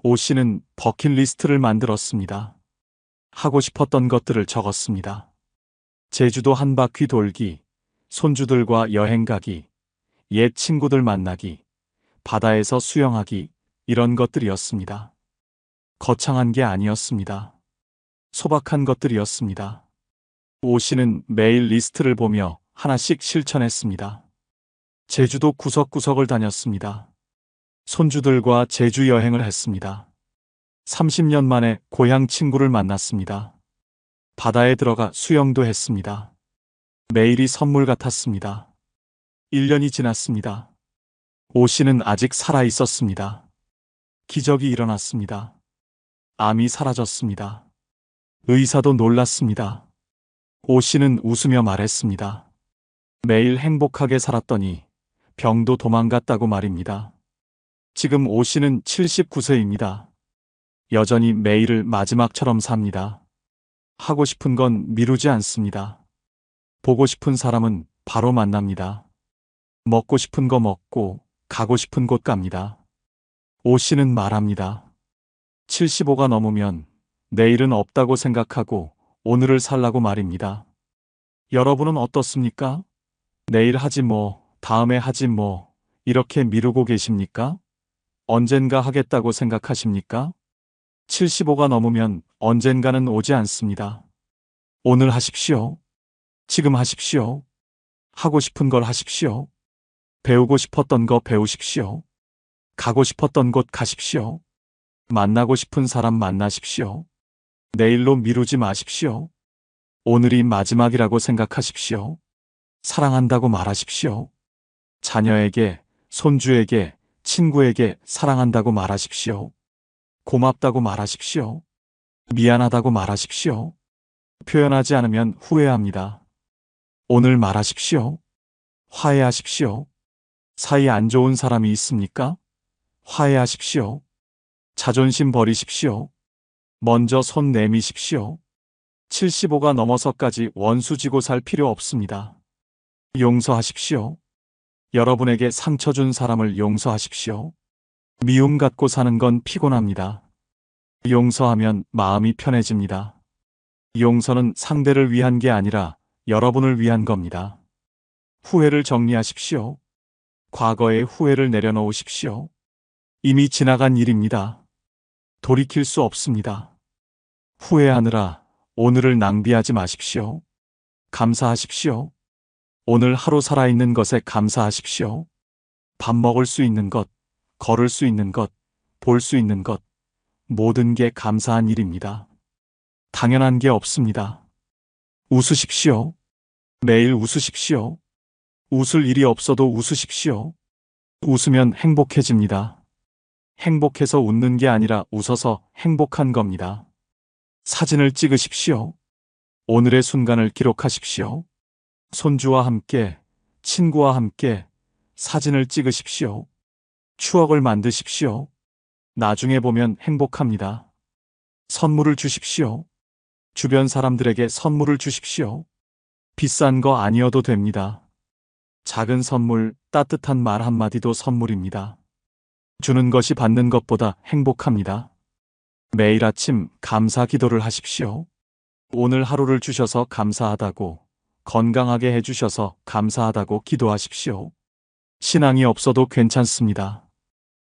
오 씨는 버킷리스트를 만들었습니다. 하고 싶었던 것들을 적었습니다. 제주도 한 바퀴 돌기, 손주들과 여행 가기, 옛 친구들 만나기, 바다에서 수영하기, 이런 것들이었습니다. 거창한 게 아니었습니다. 소박한 것들이었습니다. 오 씨는 매일 리스트를 보며 하나씩 실천했습니다. 제주도 구석구석을 다녔습니다. 손주들과 제주 여행을 했습니다. 30년 만에 고향 친구를 만났습니다. 바다에 들어가 수영도 했습니다. 매일이 선물 같았습니다. 1년이 지났습니다. 오 씨는 아직 살아 있었습니다. 기적이 일어났습니다. 암이 사라졌습니다. 의사도 놀랐습니다. 오 씨는 웃으며 말했습니다. 매일 행복하게 살았더니 병도 도망갔다고 말입니다. 지금 오 씨는 79세입니다. 여전히 매일을 마지막처럼 삽니다. 하고 싶은 건 미루지 않습니다. 보고 싶은 사람은 바로 만납니다. 먹고 싶은 거 먹고 가고 싶은 곳 갑니다. 오 씨는 말합니다. 75가 넘으면 내일은 없다고 생각하고 오늘을 살라고 말입니다. 여러분은 어떻습니까? 내일 하지 뭐, 다음에 하지 뭐, 이렇게 미루고 계십니까? 언젠가 하겠다고 생각하십니까? 75가 넘으면 언젠가는 오지 않습니다. 오늘 하십시오. 지금 하십시오. 하고 싶은 걸 하십시오. 배우고 싶었던 거 배우십시오. 가고 싶었던 곳 가십시오. 만나고 싶은 사람 만나십시오. 내일로 미루지 마십시오. 오늘이 마지막이라고 생각하십시오. 사랑한다고 말하십시오. 자녀에게, 손주에게, 친구에게 사랑한다고 말하십시오. 고맙다고 말하십시오. 미안하다고 말하십시오. 표현하지 않으면 후회합니다. 오늘 말하십시오. 화해하십시오. 사이 안 좋은 사람이 있습니까? 화해하십시오. 자존심 버리십시오. 먼저 손 내미십시오. 75가 넘어서까지 원수 지고 살 필요 없습니다. 용서하십시오. 여러분에게 상처 준 사람을 용서하십시오. 미움 갖고 사는 건 피곤합니다. 용서하면 마음이 편해집니다. 용서는 상대를 위한 게 아니라 여러분을 위한 겁니다. 후회를 정리하십시오. 과거의 후회를 내려놓으십시오. 이미 지나간 일입니다. 돌이킬 수 없습니다. 후회하느라 오늘을 낭비하지 마십시오. 감사하십시오. 오늘 하루 살아있는 것에 감사하십시오. 밥 먹을 수 있는 것, 걸을 수 있는 것, 볼 수 있는 것, 모든 게 감사한 일입니다. 당연한 게 없습니다. 웃으십시오. 매일 웃으십시오. 웃을 일이 없어도 웃으십시오. 웃으면 행복해집니다. 행복해서 웃는 게 아니라 웃어서 행복한 겁니다. 사진을 찍으십시오. 오늘의 순간을 기록하십시오. 손주와 함께, 친구와 함께 사진을 찍으십시오. 추억을 만드십시오. 나중에 보면 행복합니다. 선물을 주십시오. 주변 사람들에게 선물을 주십시오. 비싼 거 아니어도 됩니다. 작은 선물, 따뜻한 말 한마디도 선물입니다. 주는 것이 받는 것보다 행복합니다. 매일 아침 감사 기도를 하십시오. 오늘 하루를 주셔서 감사하다고, 건강하게 해주셔서 감사하다고 기도하십시오. 신앙이 없어도 괜찮습니다.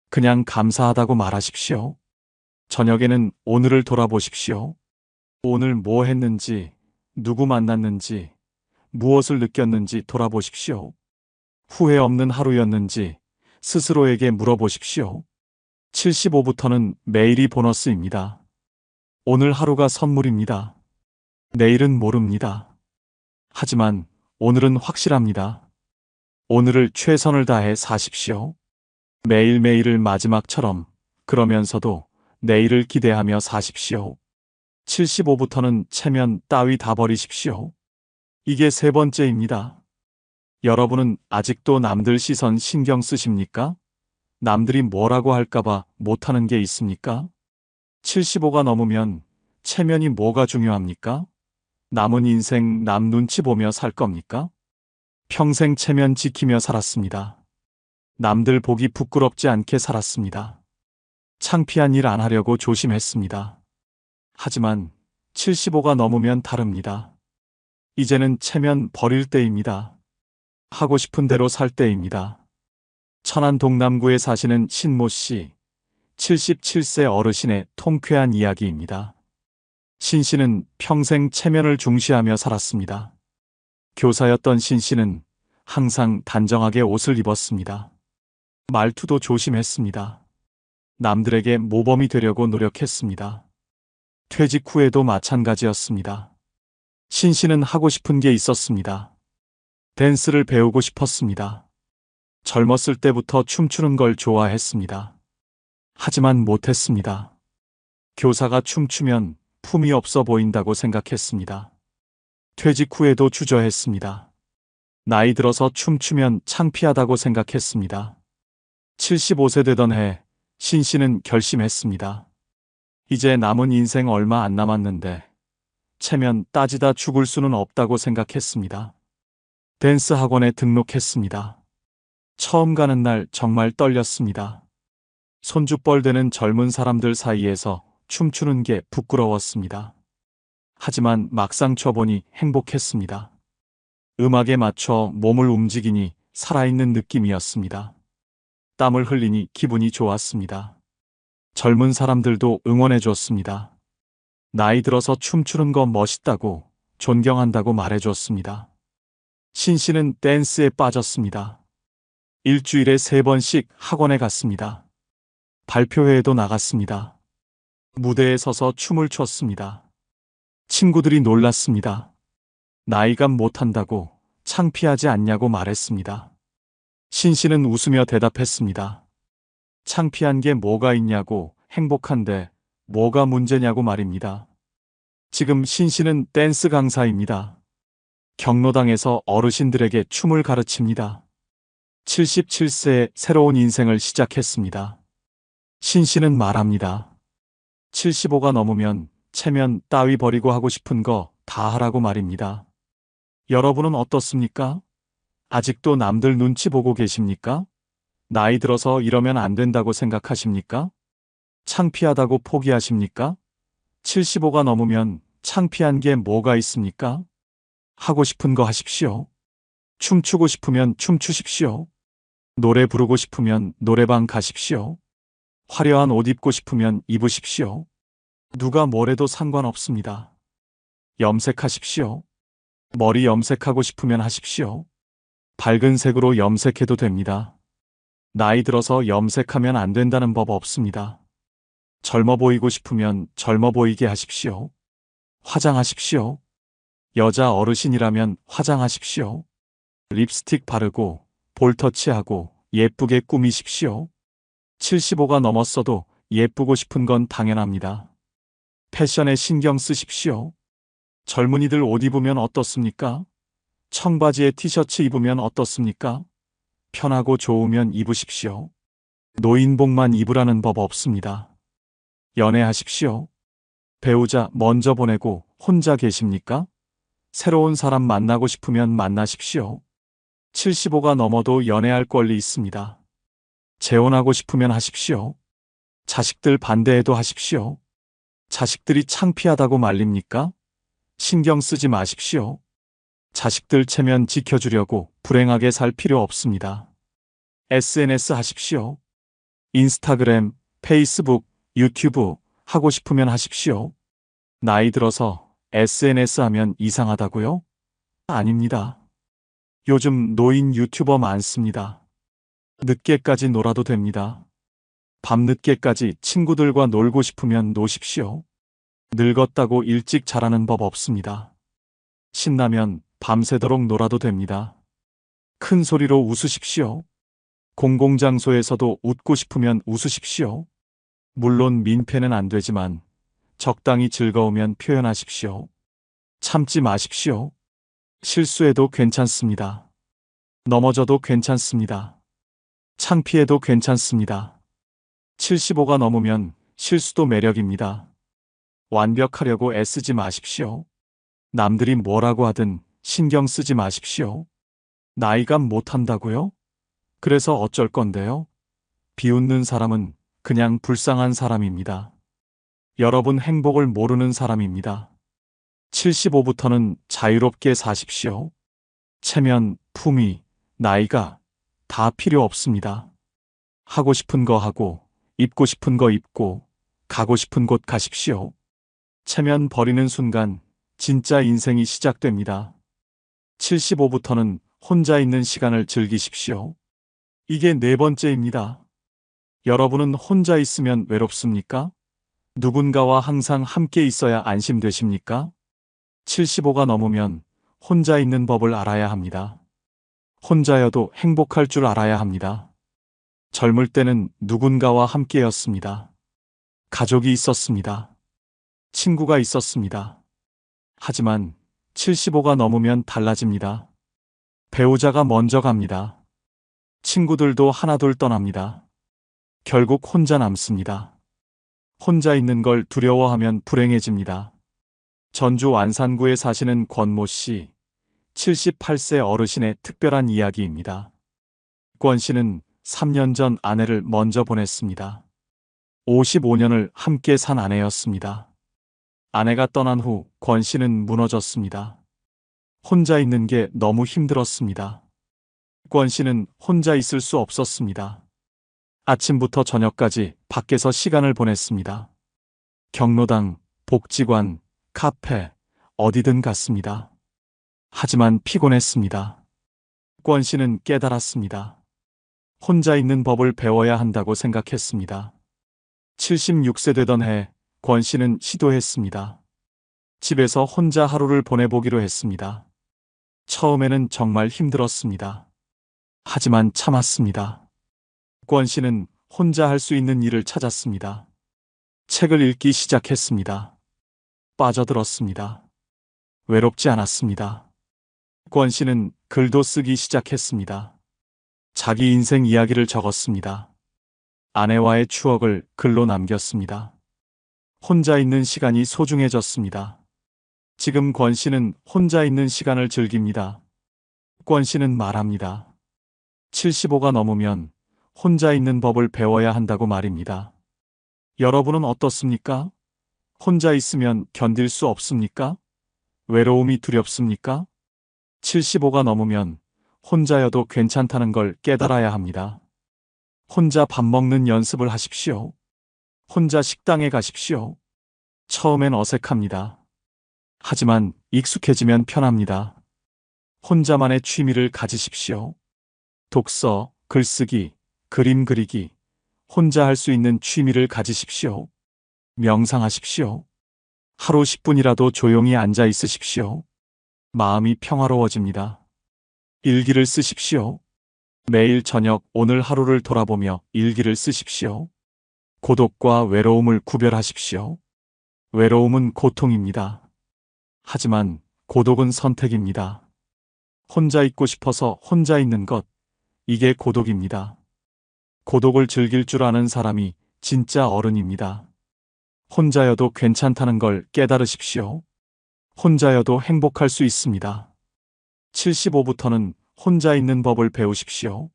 그냥 감사하다고 말하십시오. 저녁에는 오늘을 돌아보십시오. 오늘 뭐 했는지, 누구 만났는지, 무엇을 느꼈는지 돌아보십시오. 후회 없는 하루였는지 스스로에게 물어보십시오. 75부터는 매일이 보너스입니다. 오늘 하루가 선물입니다. 내일은 모릅니다. 하지만 오늘은 확실합니다. 오늘을 최선을 다해 사십시오. 매일매일을 마지막처럼, 그러면서도 내일을 기대하며 사십시오. 75부터는 체면 따위 다 버리십시오. 이게 세 번째입니다. 여러분은 아직도 남들 시선 신경 쓰십니까? 남들이 뭐라고 할까봐 못하는 게 있습니까? 75가 넘으면 체면이 뭐가 중요합니까? 남은 인생 남 눈치 보며 살 겁니까? 평생 체면 지키며 살았습니다. 남들 보기 부끄럽지 않게 살았습니다. 창피한 일 안 하려고 조심했습니다. 하지만 75가 넘으면 다릅니다. 이제는 체면 버릴 때입니다. 하고 싶은 대로 살 때입니다. 천안 동남구에 사시는 신모 씨, 77세 어르신의 통쾌한 이야기입니다. 신 씨는 평생 체면을 중시하며 살았습니다. 교사였던 신 씨는 항상 단정하게 옷을 입었습니다. 말투도 조심했습니다. 남들에게 모범이 되려고 노력했습니다. 퇴직 후에도 마찬가지였습니다. 신 씨는 하고 싶은 게 있었습니다. 댄스를 배우고 싶었습니다. 젊었을 때부터 춤추는 걸 좋아했습니다. 하지만 못했습니다. 교사가 춤추면 품이 없어 보인다고 생각했습니다. 퇴직 후에도 주저했습니다. 나이 들어서 춤추면 창피하다고 생각했습니다. 75세 되던 해, 신 씨는 결심했습니다. 이제 남은 인생 얼마 안 남았는데 체면 따지다 죽을 수는 없다고 생각했습니다. 댄스 학원에 등록했습니다. 처음 가는 날 정말 떨렸습니다. 손주뻘 되는 젊은 사람들 사이에서 춤추는 게 부끄러웠습니다. 하지만 막상 춰보니 행복했습니다. 음악에 맞춰 몸을 움직이니 살아있는 느낌이었습니다. 땀을 흘리니 기분이 좋았습니다. 젊은 사람들도 응원해 줬습니다. 나이 들어서 춤추는 거 멋있다고, 존경한다고 말해줬습니다. 신 씨는 댄스에 빠졌습니다. 일주일에 3번씩 학원에 갔습니다. 발표회에도 나갔습니다. 무대에 서서 춤을 췄습니다. 친구들이 놀랐습니다. 나이감 못한다고, 창피하지 않냐고 말했습니다. 신 씨는 웃으며 대답했습니다. 창피한 게 뭐가 있냐고, 행복한데 뭐가 문제냐고 말입니다. 지금 신 씨는 댄스 강사입니다. 경로당에서 어르신들에게 춤을 가르칩니다. 77세에 새로운 인생을 시작했습니다. 신 씨는 말합니다. 75가 넘으면 체면 따위 버리고 하고 싶은 거 다 하라고 말입니다. 여러분은 어떻습니까? 아직도 남들 눈치 보고 계십니까? 나이 들어서 이러면 안 된다고 생각하십니까? 창피하다고 포기하십니까? 75가 넘으면 창피한 게 뭐가 있습니까? 하고 싶은 거 하십시오. 춤추고 싶으면 춤추십시오. 노래 부르고 싶으면 노래방 가십시오. 화려한 옷 입고 싶으면 입으십시오. 누가 뭐래도 상관없습니다. 염색하십시오. 머리 염색하고 싶으면 하십시오. 밝은 색으로 염색해도 됩니다. 나이 들어서 염색하면 안 된다는 법 없습니다. 젊어 보이고 싶으면 젊어 보이게 하십시오. 화장하십시오. 여자 어르신이라면 화장하십시오. 립스틱 바르고 볼터치하고 예쁘게 꾸미십시오. 75가 넘었어도 예쁘고 싶은 건 당연합니다. 패션에 신경 쓰십시오. 젊은이들 옷 입으면 어떻습니까? 청바지에 티셔츠 입으면 어떻습니까? 편하고 좋으면 입으십시오. 노인복만 입으라는 법 없습니다. 연애하십시오. 배우자 먼저 보내고 혼자 계십니까? 새로운 사람 만나고 싶으면 만나십시오. 75가 넘어도 연애할 권리 있습니다. 재혼하고 싶으면 하십시오. 자식들 반대해도 하십시오. 자식들이 창피하다고 말립니까? 신경 쓰지 마십시오. 자식들 체면 지켜주려고 불행하게 살 필요 없습니다. SNS 하십시오. 인스타그램, 페이스북, 유튜브 하고 싶으면 하십시오. 나이 들어서 SNS 하면 이상하다고요? 아닙니다. 요즘 노인 유튜버 많습니다. 늦게까지 놀아도 됩니다. 밤늦게까지 친구들과 놀고 싶으면 노십시오. 늙었다고 일찍 자라는 법 없습니다. 신나면 밤새도록 놀아도 됩니다. 큰 소리로 웃으십시오. 공공장소에서도 웃고 싶으면 웃으십시오. 물론 민폐는 안 되지만 적당히 즐거우면 표현하십시오. 참지 마십시오. 실수해도 괜찮습니다. 넘어져도 괜찮습니다. 창피해도 괜찮습니다. 75가 넘으면 실수도 매력입니다. 완벽하려고 애쓰지 마십시오. 남들이 뭐라고 하든 신경 쓰지 마십시오. 나이가 못한다고요? 그래서 어쩔 건데요? 비웃는 사람은 그냥 불쌍한 사람입니다. 여러분 행복을 모르는 사람입니다. 75부터는 자유롭게 사십시오. 체면, 품위, 나이가 다 필요 없습니다. 하고 싶은 거 하고, 입고 싶은 거 입고, 가고 싶은 곳 가십시오. 체면 버리는 순간 진짜 인생이 시작됩니다. 75부터는 혼자 있는 시간을 즐기십시오. 이게 네 번째입니다. 여러분은 혼자 있으면 외롭습니까? 누군가와 항상 함께 있어야 안심되십니까? 75가 넘으면 혼자 있는 법을 알아야 합니다. 혼자여도 행복할 줄 알아야 합니다. 젊을 때는 누군가와 함께였습니다. 가족이 있었습니다. 친구가 있었습니다. 하지만 75가 넘으면 달라집니다. 배우자가 먼저 갑니다. 친구들도 하나둘 떠납니다. 결국 혼자 남습니다. 혼자 있는 걸 두려워하면 불행해집니다. 전주 완산구에 사시는 권모 씨, 78세 어르신의 특별한 이야기입니다. 권 씨는 3년 전 아내를 먼저 보냈습니다. 55년을 함께 산 아내였습니다. 아내가 떠난 후 권 씨는 무너졌습니다. 혼자 있는 게 너무 힘들었습니다. 권 씨는 혼자 있을 수 없었습니다. 아침부터 저녁까지 밖에서 시간을 보냈습니다. 경로당, 복지관, 카페, 어디든 갔습니다. 하지만 피곤했습니다. 권 씨는 깨달았습니다. 혼자 있는 법을 배워야 한다고 생각했습니다. 76세 되던 해, 권 씨는 시도했습니다. 집에서 혼자 하루를 보내보기로 했습니다. 처음에는 정말 힘들었습니다. 하지만 참았습니다. 권 씨는 혼자 할 수 있는 일을 찾았습니다. 책을 읽기 시작했습니다. 빠져들었습니다. 외롭지 않았습니다. 권 씨는 글도 쓰기 시작했습니다. 자기 인생 이야기를 적었습니다. 아내와의 추억을 글로 남겼습니다. 혼자 있는 시간이 소중해졌습니다. 지금 권 씨는 혼자 있는 시간을 즐깁니다. 권 씨는 말합니다. 75가 넘으면 혼자 있는 법을 배워야 한다고 말입니다. 여러분은 어떻습니까? 혼자 있으면 견딜 수 없습니까? 외로움이 두렵습니까? 75가 넘으면 혼자여도 괜찮다는 걸 깨달아야 합니다. 혼자 밥 먹는 연습을 하십시오. 혼자 식당에 가십시오. 처음엔 어색합니다. 하지만 익숙해지면 편합니다. 혼자만의 취미를 가지십시오. 독서, 글쓰기, 그림 그리기, 혼자 할 수 있는 취미를 가지십시오. 명상하십시오. 하루 10분이라도 조용히 앉아 있으십시오. 마음이 평화로워집니다. 일기를 쓰십시오. 매일 저녁 오늘 하루를 돌아보며 일기를 쓰십시오. 고독과 외로움을 구별하십시오. 외로움은 고통입니다. 하지만 고독은 선택입니다. 혼자 있고 싶어서 혼자 있는 것, 이게 고독입니다. 고독을 즐길 줄 아는 사람이 진짜 어른입니다. 혼자여도 괜찮다는 걸 깨달으십시오. 혼자여도 행복할 수 있습니다. 75부터는 혼자 있는 법을 배우십시오.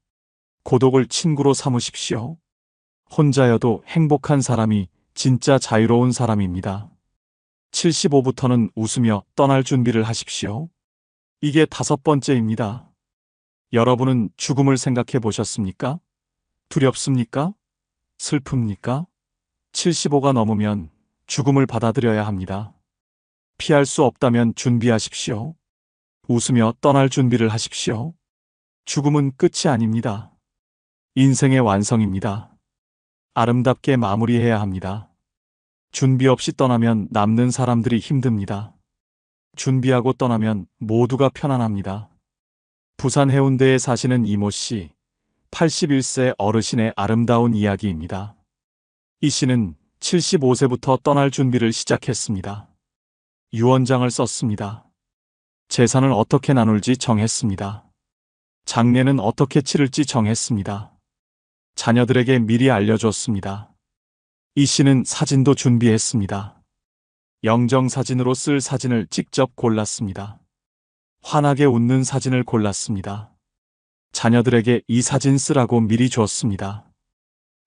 고독을 친구로 삼으십시오. 혼자여도 행복한 사람이 진짜 자유로운 사람입니다. 75부터는 웃으며 떠날 준비를 하십시오. 이게 5번째입니다. 여러분은 죽음을 생각해 보셨습니까? 두렵습니까? 슬픕니까? 75가 넘으면 죽음을 받아들여야 합니다. 피할 수 없다면 준비하십시오. 웃으며 떠날 준비를 하십시오. 죽음은 끝이 아닙니다. 인생의 완성입니다. 아름답게 마무리해야 합니다. 준비 없이 떠나면 남는 사람들이 힘듭니다. 준비하고 떠나면 모두가 편안합니다. 부산 해운대에 사시는 이모 씨, 81세 어르신의 아름다운 이야기입니다. 이 씨는 75세부터 떠날 준비를 시작했습니다. 유언장을 썼습니다. 재산을 어떻게 나눌지 정했습니다. 장례는 어떻게 치를지 정했습니다. 자녀들에게 미리 알려줬습니다. 이 씨는 사진도 준비했습니다. 영정사진으로 쓸 사진을 직접 골랐습니다. 환하게 웃는 사진을 골랐습니다. 자녀들에게 이 사진 쓰라고 미리 줬습니다.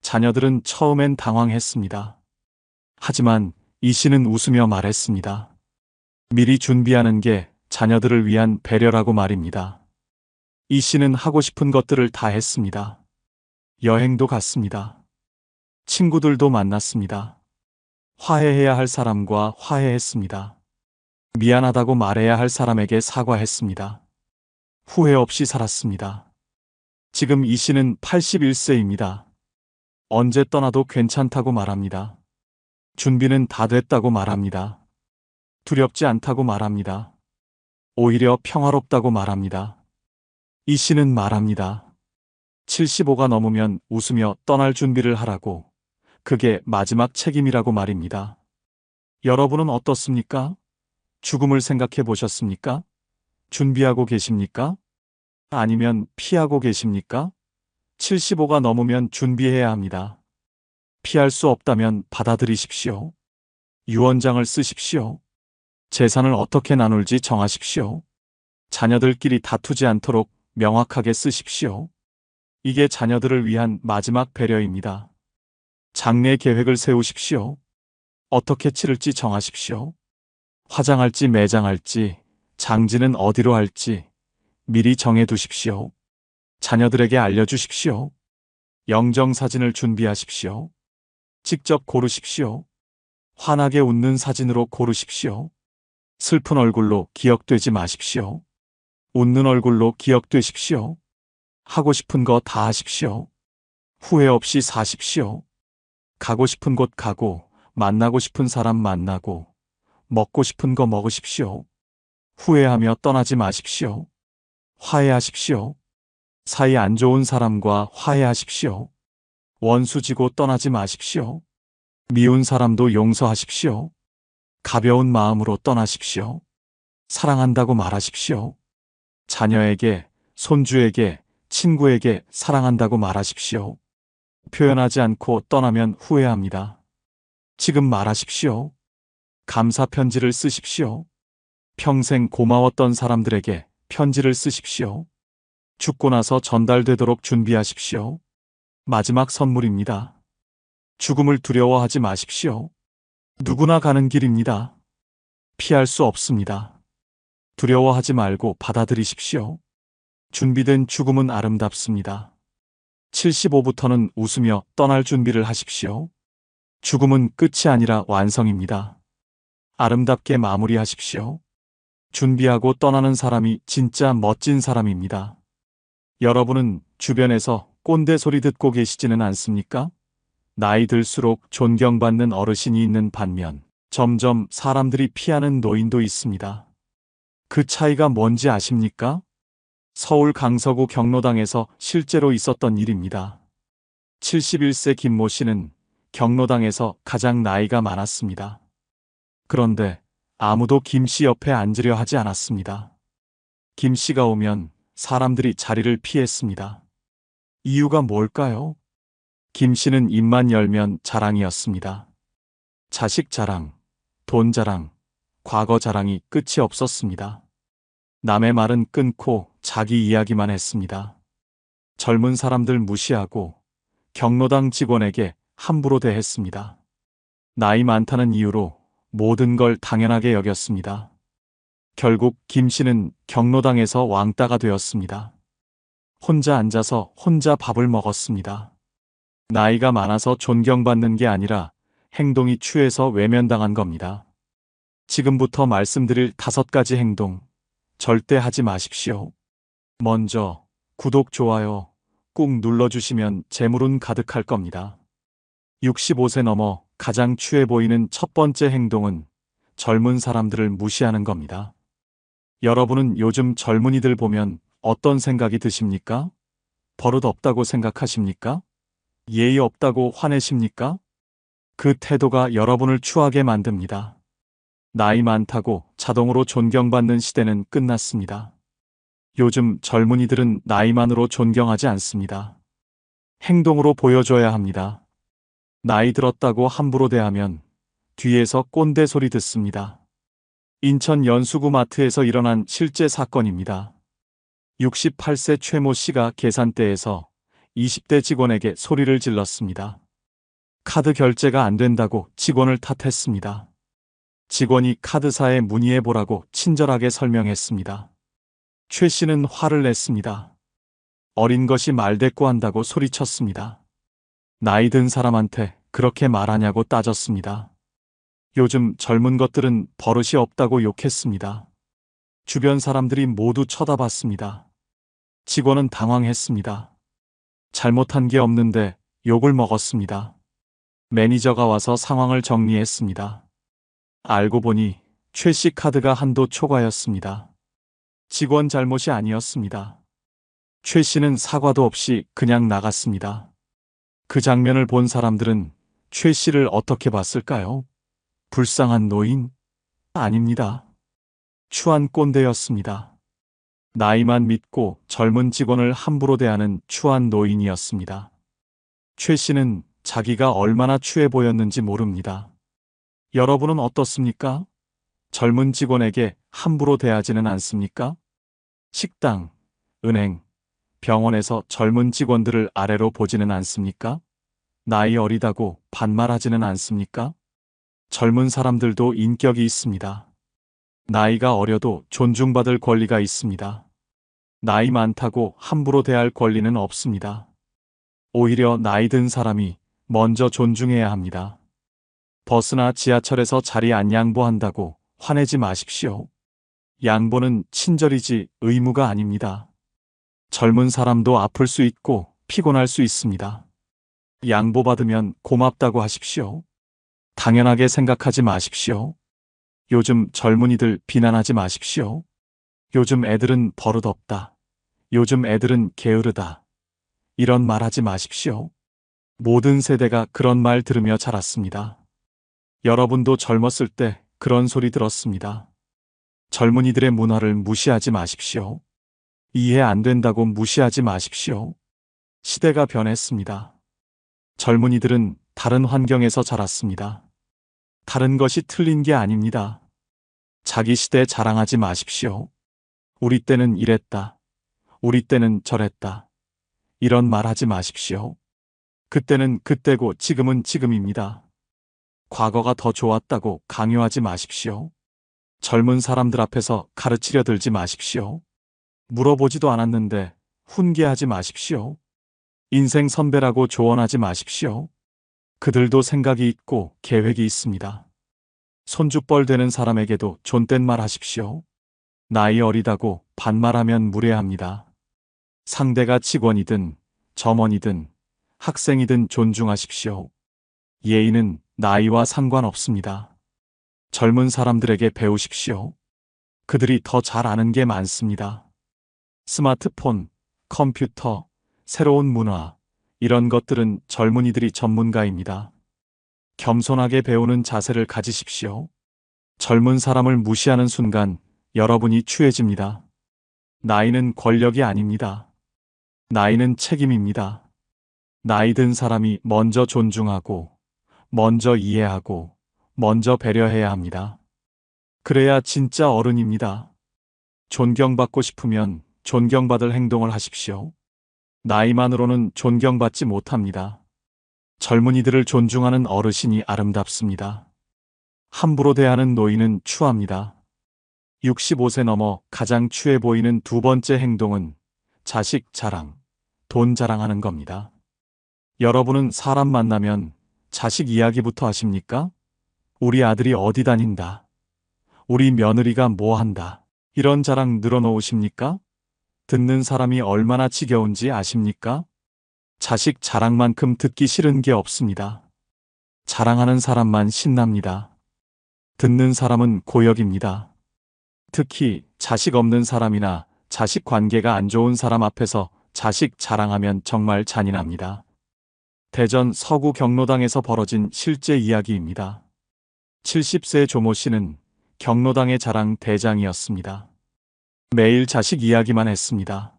자녀들은 처음엔 당황했습니다. 하지만 이 씨는 웃으며 말했습니다. 미리 준비하는 게 자녀들을 위한 배려라고 말입니다. 이 씨는 하고 싶은 것들을 다 했습니다. 여행도 갔습니다. 친구들도 만났습니다. 화해해야 할 사람과 화해했습니다. 미안하다고 말해야 할 사람에게 사과했습니다. 후회 없이 살았습니다. 지금 이 씨는 81세입니다. 언제 떠나도 괜찮다고 말합니다. 준비는 다 됐다고 말합니다. 두렵지 않다고 말합니다. 오히려 평화롭다고 말합니다. 이 씨는 말합니다. 75가 넘으면 웃으며 떠날 준비를 하라고. 그게 마지막 책임이라고 말입니다. 여러분은 어떻습니까? 죽음을 생각해 보셨습니까? 준비하고 계십니까? 아니면 피하고 계십니까? 75가 넘으면 준비해야 합니다. 피할 수 없다면 받아들이십시오. 유언장을 쓰십시오. 재산을 어떻게 나눌지 정하십시오. 자녀들끼리 다투지 않도록 명확하게 쓰십시오. 이게 자녀들을 위한 마지막 배려입니다. 장례 계획을 세우십시오. 어떻게 치를지 정하십시오. 화장할지 매장할지, 장지는 어디로 할지 미리 정해두십시오. 자녀들에게 알려주십시오. 영정사진을 준비하십시오. 직접 고르십시오. 환하게 웃는 사진으로 고르십시오. 슬픈 얼굴로 기억되지 마십시오. 웃는 얼굴로 기억되십시오. 하고 싶은 거 다 하십시오. 후회 없이 사십시오. 가고 싶은 곳 가고, 만나고 싶은 사람 만나고, 먹고 싶은 거 먹으십시오. 후회하며 떠나지 마십시오. 화해하십시오. 사이 안 좋은 사람과 화해하십시오. 원수 지고 떠나지 마십시오. 미운 사람도 용서하십시오. 가벼운 마음으로 떠나십시오. 사랑한다고 말하십시오. 자녀에게, 손주에게, 친구에게 사랑한다고 말하십시오. 표현하지 않고 떠나면 후회합니다. 지금 말하십시오. 감사 편지를 쓰십시오. 평생 고마웠던 사람들에게 편지를 쓰십시오. 죽고 나서 전달되도록 준비하십시오. 마지막 선물입니다. 죽음을 두려워하지 마십시오. 누구나 가는 길입니다. 피할 수 없습니다. 두려워하지 말고 받아들이십시오. 준비된 죽음은 아름답습니다. 75부터는 웃으며 떠날 준비를 하십시오. 죽음은 끝이 아니라 완성입니다. 아름답게 마무리하십시오. 준비하고 떠나는 사람이 진짜 멋진 사람입니다. 여러분은 주변에서 꼰대 소리 듣고 계시지는 않습니까? 나이 들수록 존경받는 어르신이 있는 반면 점점 사람들이 피하는 노인도 있습니다. 그 차이가 뭔지 아십니까? 서울 강서구 경로당에서 실제로 있었던 일입니다. 71세 김모 씨는 경로당에서 가장 나이가 많았습니다. 그런데 아무도 김 씨 옆에 앉으려 하지 않았습니다. 김 씨가 오면 사람들이 자리를 피했습니다. 이유가 뭘까요? 김 씨는 입만 열면 자랑이었습니다. 자식 자랑, 돈 자랑, 과거 자랑이 끝이 없었습니다. 남의 말은 끊고 자기 이야기만 했습니다. 젊은 사람들 무시하고 경로당 직원에게 함부로 대했습니다. 나이 많다는 이유로 모든 걸 당연하게 여겼습니다. 결국 김 씨는 경로당에서 왕따가 되었습니다. 혼자 앉아서 혼자 밥을 먹었습니다. 나이가 많아서 존경받는 게 아니라 행동이 추해서 외면당한 겁니다. 지금부터 말씀드릴 5가지 행동, 절대 하지 마십시오. 먼저, 구독, 좋아요 꾹 눌러주시면 재물운 가득할 겁니다. 65세 넘어 가장 추해 보이는 첫 번째 행동은 젊은 사람들을 무시하는 겁니다. 여러분은 요즘 젊은이들 보면 어떤 생각이 드십니까? 버릇 없다고 생각하십니까? 예의 없다고 화내십니까? 그 태도가 여러분을 추하게 만듭니다. 나이 많다고 자동으로 존경받는 시대는 끝났습니다. 요즘 젊은이들은 나이만으로 존경하지 않습니다. 행동으로 보여줘야 합니다. 나이 들었다고 함부로 대하면 뒤에서 꼰대 소리 듣습니다. 인천 연수구 마트에서 일어난 실제 사건입니다. 68세 최모 씨가 계산대에서 20대 직원에게 소리를 질렀습니다. 카드 결제가 안 된다고 직원을 탓했습니다. 직원이 카드사에 문의해보라고 친절하게 설명했습니다. 최 씨는 화를 냈습니다. 어린 것이 말대꾸한다고 소리쳤습니다. 나이 든 사람한테 그렇게 말하냐고 따졌습니다. 요즘 젊은 것들은 버릇이 없다고 욕했습니다. 주변 사람들이 모두 쳐다봤습니다. 직원은 당황했습니다. 잘못한 게 없는데 욕을 먹었습니다. 매니저가 와서 상황을 정리했습니다. 알고 보니 최 씨 카드가 한도 초과였습니다. 직원 잘못이 아니었습니다. 최 씨는 사과도 없이 그냥 나갔습니다. 그 장면을 본 사람들은 최 씨를 어떻게 봤을까요? 불쌍한 노인? 아닙니다. 추한 꼰대였습니다. 나이만 믿고 젊은 직원을 함부로 대하는 추한 노인이었습니다. 최 씨는 자기가 얼마나 추해 보였는지 모릅니다. 여러분은 어떻습니까? 젊은 직원에게 함부로 대하지는 않습니까? 식당, 은행, 병원에서 젊은 직원들을 아래로 보지는 않습니까? 나이 어리다고 반말하지는 않습니까? 젊은 사람들도 인격이 있습니다. 나이가 어려도 존중받을 권리가 있습니다. 나이 많다고 함부로 대할 권리는 없습니다. 오히려 나이 든 사람이 먼저 존중해야 합니다. 버스나 지하철에서 자리 안 양보한다고 화내지 마십시오. 양보는 친절이지 의무가 아닙니다. 젊은 사람도 아플 수 있고 피곤할 수 있습니다. 양보받으면 고맙다고 하십시오. 당연하게 생각하지 마십시오. 요즘 젊은이들 비난하지 마십시오. 요즘 애들은 버릇 없다. 요즘 애들은 게으르다. 이런 말 하지 마십시오. 모든 세대가 그런 말 들으며 자랐습니다. 여러분도 젊었을 때 그런 소리 들었습니다. 젊은이들의 문화를 무시하지 마십시오. 이해 안 된다고 무시하지 마십시오. 시대가 변했습니다. 젊은이들은 다른 환경에서 자랐습니다. 다른 것이 틀린 게 아닙니다. 자기 시대 자랑하지 마십시오. 우리 때는 이랬다. 우리 때는 저랬다. 이런 말 하지 마십시오. 그때는 그때고 지금은 지금입니다. 과거가 더 좋았다고 강요하지 마십시오. 젊은 사람들 앞에서 가르치려 들지 마십시오. 물어보지도 않았는데 훈계하지 마십시오. 인생 선배라고 조언하지 마십시오. 그들도 생각이 있고 계획이 있습니다. 손주뻘 되는 사람에게도 존댓말 하십시오. 나이 어리다고 반말하면 무례합니다. 상대가 직원이든 점원이든 학생이든 존중하십시오. 예의는 나이와 상관없습니다. 젊은 사람들에게 배우십시오. 그들이 더 잘 아는 게 많습니다. 스마트폰, 컴퓨터, 새로운 문화, 이런 것들은 젊은이들이 전문가입니다. 겸손하게 배우는 자세를 가지십시오. 젊은 사람을 무시하는 순간 여러분이 추해집니다. 나이는 권력이 아닙니다. 나이는 책임입니다. 나이 든 사람이 먼저 존중하고, 먼저 이해하고, 먼저 배려해야 합니다. 그래야 진짜 어른입니다. 존경받고 싶으면 존경받을 행동을 하십시오. 나이만으로는 존경받지 못합니다. 젊은이들을 존중하는 어르신이 아름답습니다. 함부로 대하는 노인은 추합니다. 65세 넘어 가장 추해 보이는 두 번째 행동은 자식 자랑, 돈 자랑하는 겁니다. 여러분은 사람 만나면 자식 이야기부터 하십니까? 우리 아들이 어디 다닌다. 우리 며느리가 뭐 한다. 이런 자랑 늘어놓으십니까? 듣는 사람이 얼마나 지겨운지 아십니까? 자식 자랑만큼 듣기 싫은 게 없습니다. 자랑하는 사람만 신납니다. 듣는 사람은 고역입니다. 특히 자식 없는 사람이나 자식 관계가 안 좋은 사람 앞에서 자식 자랑하면 정말 잔인합니다. 대전 서구 경로당에서 벌어진 실제 이야기입니다. 70세 조모 씨는 경로당의 자랑 대장이었습니다. 매일 자식 이야기만 했습니다.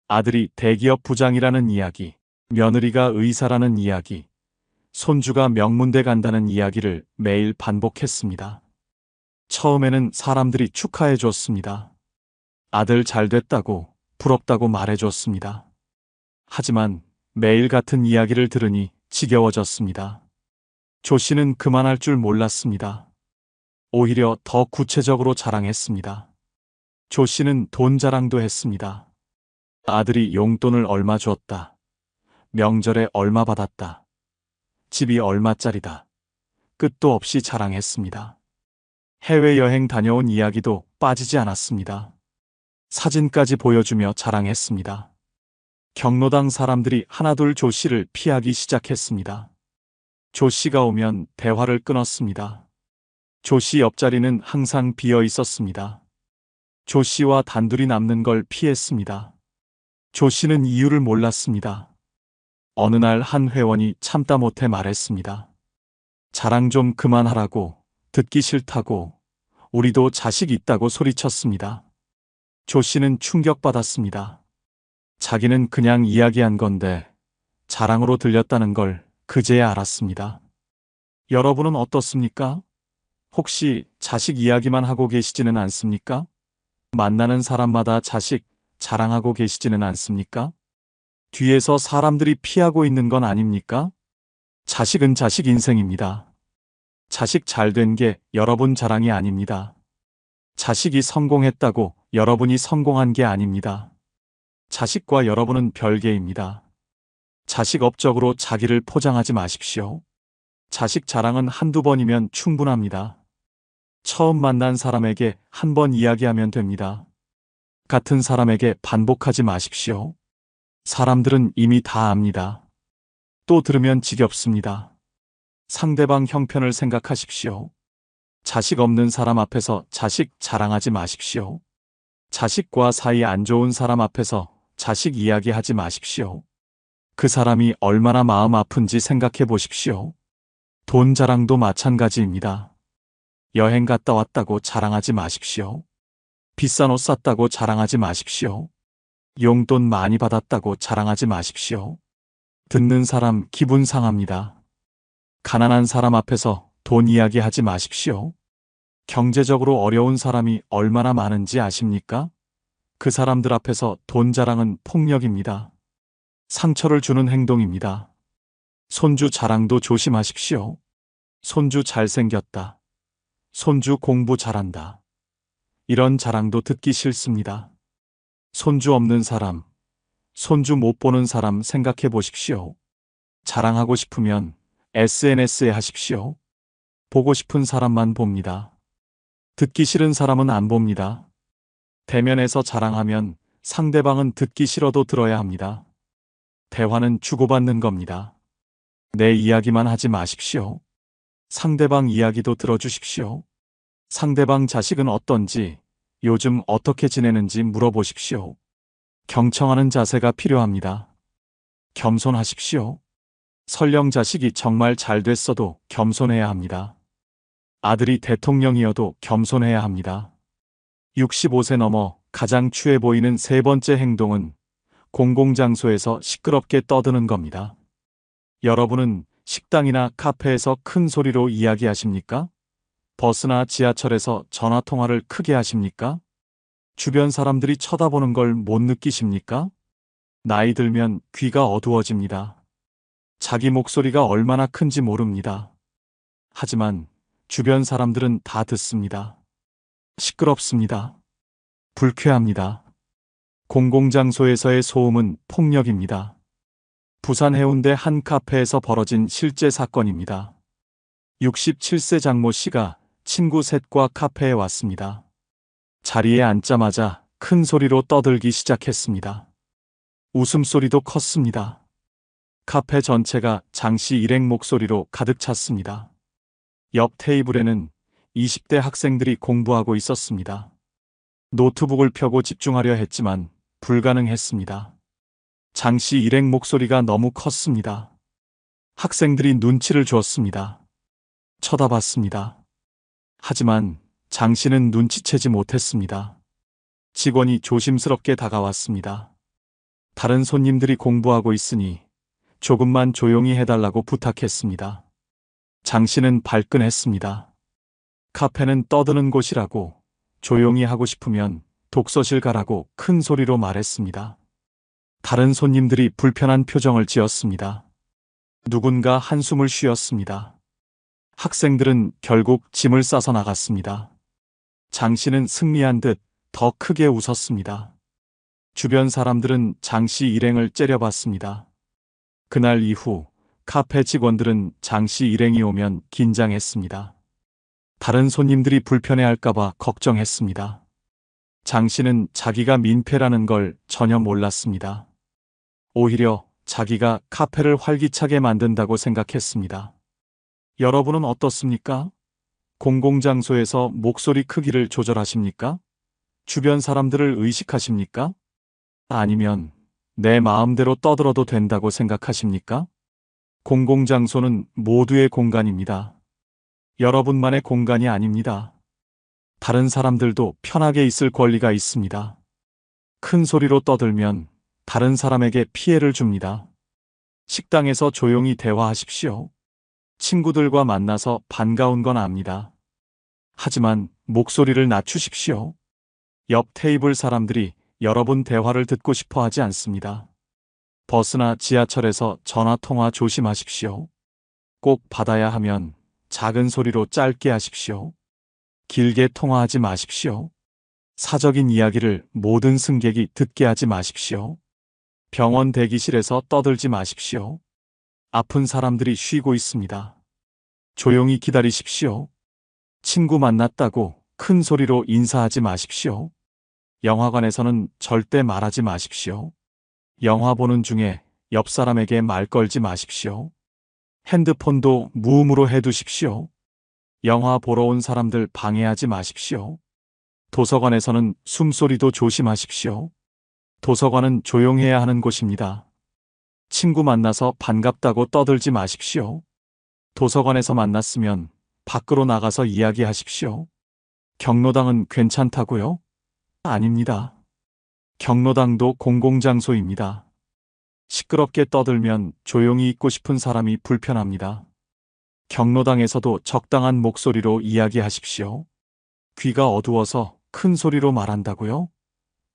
아들이 대기업 부장이라는 이야기, 며느리가 의사라는 이야기, 손주가 명문대 간다는 이야기를 매일 반복했습니다. 처음에는 사람들이 축하해 줬습니다. 아들 잘 됐다고, 부럽다고 말해 줬습니다. 하지만 매일 같은 이야기를 들으니 지겨워졌습니다. 조 씨는 그만할 줄 몰랐습니다. 오히려 더 구체적으로 자랑했습니다. 조 씨는 돈 자랑도 했습니다. 아들이 용돈을 얼마 줬다. 명절에 얼마 받았다. 집이 얼마짜리다. 끝도 없이 자랑했습니다. 해외여행 다녀온 이야기도 빠지지 않았습니다. 사진까지 보여주며 자랑했습니다. 경로당 사람들이 하나둘 조 씨를 피하기 시작했습니다. 조 씨가 오면 대화를 끊었습니다. 조 씨 옆자리는 항상 비어 있었습니다. 조 씨와 단둘이 남는 걸 피했습니다. 조 씨는 이유를 몰랐습니다. 어느 날 한 회원이 참다 못해 말했습니다. 자랑 좀 그만하라고, 듣기 싫다고, 우리도 자식 있다고 소리쳤습니다. 조 씨는 충격받았습니다. 자기는 그냥 이야기한 건데 자랑으로 들렸다는 걸 그제야 알았습니다. 여러분은 어떻습니까? 혹시 자식 이야기만 하고 계시지는 않습니까? 만나는 사람마다 자식 자랑하고 계시지는 않습니까? 뒤에서 사람들이 피하고 있는 건 아닙니까? 자식은 자식 인생입니다. 자식 잘 된 게 여러분 자랑이 아닙니다. 자식이 성공했다고 여러분이 성공한 게 아닙니다. 자식과 여러분은 별개입니다. 자식 업적으로 자기를 포장하지 마십시오. 자식 자랑은 한두 번이면 충분합니다. 처음 만난 사람에게 한 번 이야기하면 됩니다. 같은 사람에게 반복하지 마십시오. 사람들은 이미 다 압니다. 또 들으면 지겹습니다. 상대방 형편을 생각하십시오. 자식 없는 사람 앞에서 자식 자랑하지 마십시오. 자식과 사이 안 좋은 사람 앞에서 자식 이야기하지 마십시오. 그 사람이 얼마나 마음 아픈지 생각해 보십시오. 돈 자랑도 마찬가지입니다. 여행 갔다 왔다고 자랑하지 마십시오. 비싼 옷 샀다고 자랑하지 마십시오. 용돈 많이 받았다고 자랑하지 마십시오. 듣는 사람 기분 상합니다. 가난한 사람 앞에서 돈 이야기하지 마십시오. 경제적으로 어려운 사람이 얼마나 많은지 아십니까? 그 사람들 앞에서 돈 자랑은 폭력입니다. 상처를 주는 행동입니다. 손주 자랑도 조심하십시오. 손주 잘생겼다. 손주 공부 잘한다. 이런 자랑도 듣기 싫습니다. 손주 없는 사람, 손주 못 보는 사람 생각해 보십시오. 자랑하고 싶으면 SNS에 하십시오. 보고 싶은 사람만 봅니다. 듣기 싫은 사람은 안 봅니다. 대면에서 자랑하면 상대방은 듣기 싫어도 들어야 합니다. 대화는 주고받는 겁니다. 내 이야기만 하지 마십시오. 상대방 이야기도 들어주십시오. 상대방 자식은 어떤지, 요즘 어떻게 지내는지 물어보십시오. 경청하는 자세가 필요합니다. 겸손하십시오. 설령 자식이 정말 잘 됐어도 겸손해야 합니다. 아들이 대통령이어도 겸손해야 합니다. 65세 넘어 가장 추해 보이는 세 번째 행동은 공공장소에서 시끄럽게 떠드는 겁니다. 여러분은 식당이나 카페에서 큰 소리로 이야기하십니까? 버스나 지하철에서 전화통화를 크게 하십니까? 주변 사람들이 쳐다보는 걸 못 느끼십니까? 나이 들면 귀가 어두워집니다. 자기 목소리가 얼마나 큰지 모릅니다. 하지만 주변 사람들은 다 듣습니다. 시끄럽습니다. 불쾌합니다. 공공장소에서의 소음은 폭력입니다. 부산 해운대 한 카페에서 벌어진 실제 사건입니다. 67세 장모 씨가 친구 셋과 카페에 왔습니다. 자리에 앉자마자 큰 소리로 떠들기 시작했습니다. 웃음소리도 컸습니다. 카페 전체가 장씨 일행 목소리로 가득 찼습니다. 옆 테이블에는 20대 학생들이 공부하고 있었습니다. 노트북을 펴고 집중하려 했지만 불가능했습니다. 장 씨 일행 목소리가 너무 컸습니다. 학생들이 눈치를 주었습니다. 쳐다봤습니다. 하지만 장 씨는 눈치채지 못했습니다. 직원이 조심스럽게 다가왔습니다. 다른 손님들이 공부하고 있으니 조금만 조용히 해달라고 부탁했습니다. 장 씨는 발끈했습니다. 카페는 떠드는 곳이라고, 조용히 하고 싶으면 독서실 가라고 큰 소리로 말했습니다. 다른 손님들이 불편한 표정을 지었습니다. 누군가 한숨을 쉬었습니다. 학생들은 결국 짐을 싸서 나갔습니다. 장 씨는 승리한 듯 더 크게 웃었습니다. 주변 사람들은 장 씨 일행을 째려봤습니다. 그날 이후 카페 직원들은 장 씨 일행이 오면 긴장했습니다. 다른 손님들이 불편해할까봐 걱정했습니다. 장 씨는 자기가 민폐라는 걸 전혀 몰랐습니다. 오히려 자기가 카페를 활기차게 만든다고 생각했습니다. 여러분은 어떻습니까? 공공장소에서 목소리 크기를 조절하십니까? 주변 사람들을 의식하십니까? 아니면 내 마음대로 떠들어도 된다고 생각하십니까? 공공장소는 모두의 공간입니다. 여러분만의 공간이 아닙니다. 다른 사람들도 편하게 있을 권리가 있습니다. 큰 소리로 떠들면 다른 사람에게 피해를 줍니다. 식당에서 조용히 대화하십시오. 친구들과 만나서 반가운 건 압니다. 하지만 목소리를 낮추십시오. 옆 테이블 사람들이 여러분 대화를 듣고 싶어 하지 않습니다. 버스나 지하철에서 전화 통화 조심하십시오. 꼭 받아야 하면 작은 소리로 짧게 하십시오. 길게 통화하지 마십시오. 사적인 이야기를 모든 승객이 듣게 하지 마십시오. 병원 대기실에서 떠들지 마십시오. 아픈 사람들이 쉬고 있습니다. 조용히 기다리십시오. 친구 만났다고 큰 소리로 인사하지 마십시오. 영화관에서는 절대 말하지 마십시오. 영화 보는 중에 옆 사람에게 말 걸지 마십시오. 핸드폰도 무음으로 해두십시오. 영화 보러 온 사람들 방해하지 마십시오. 도서관에서는 숨소리도 조심하십시오. 도서관은 조용해야 하는 곳입니다. 친구 만나서 반갑다고 떠들지 마십시오. 도서관에서 만났으면 밖으로 나가서 이야기하십시오. 경로당은 괜찮다고요? 아닙니다. 경로당도 공공장소입니다. 시끄럽게 떠들면 조용히 있고 싶은 사람이 불편합니다. 경로당에서도 적당한 목소리로 이야기하십시오. 귀가 어두워서 큰 소리로 말한다고요?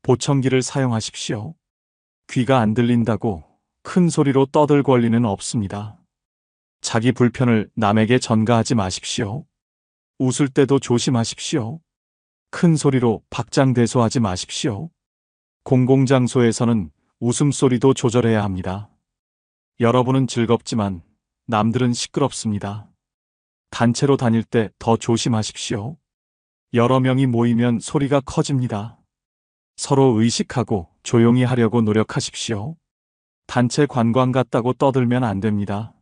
보청기를 사용하십시오. 귀가 안 들린다고 큰 소리로 떠들 권리는 없습니다. 자기 불편을 남에게 전가하지 마십시오. 웃을 때도 조심하십시오. 큰 소리로 박장대소하지 마십시오. 공공장소에서는 웃음소리도 조절해야 합니다. 여러분은 즐겁지만 남들은 시끄럽습니다. 단체로 다닐 때 더 조심하십시오. 여러 명이 모이면 소리가 커집니다. 서로 의식하고 조용히 하려고 노력하십시오. 단체 관광 같다고 떠들면 안 됩니다.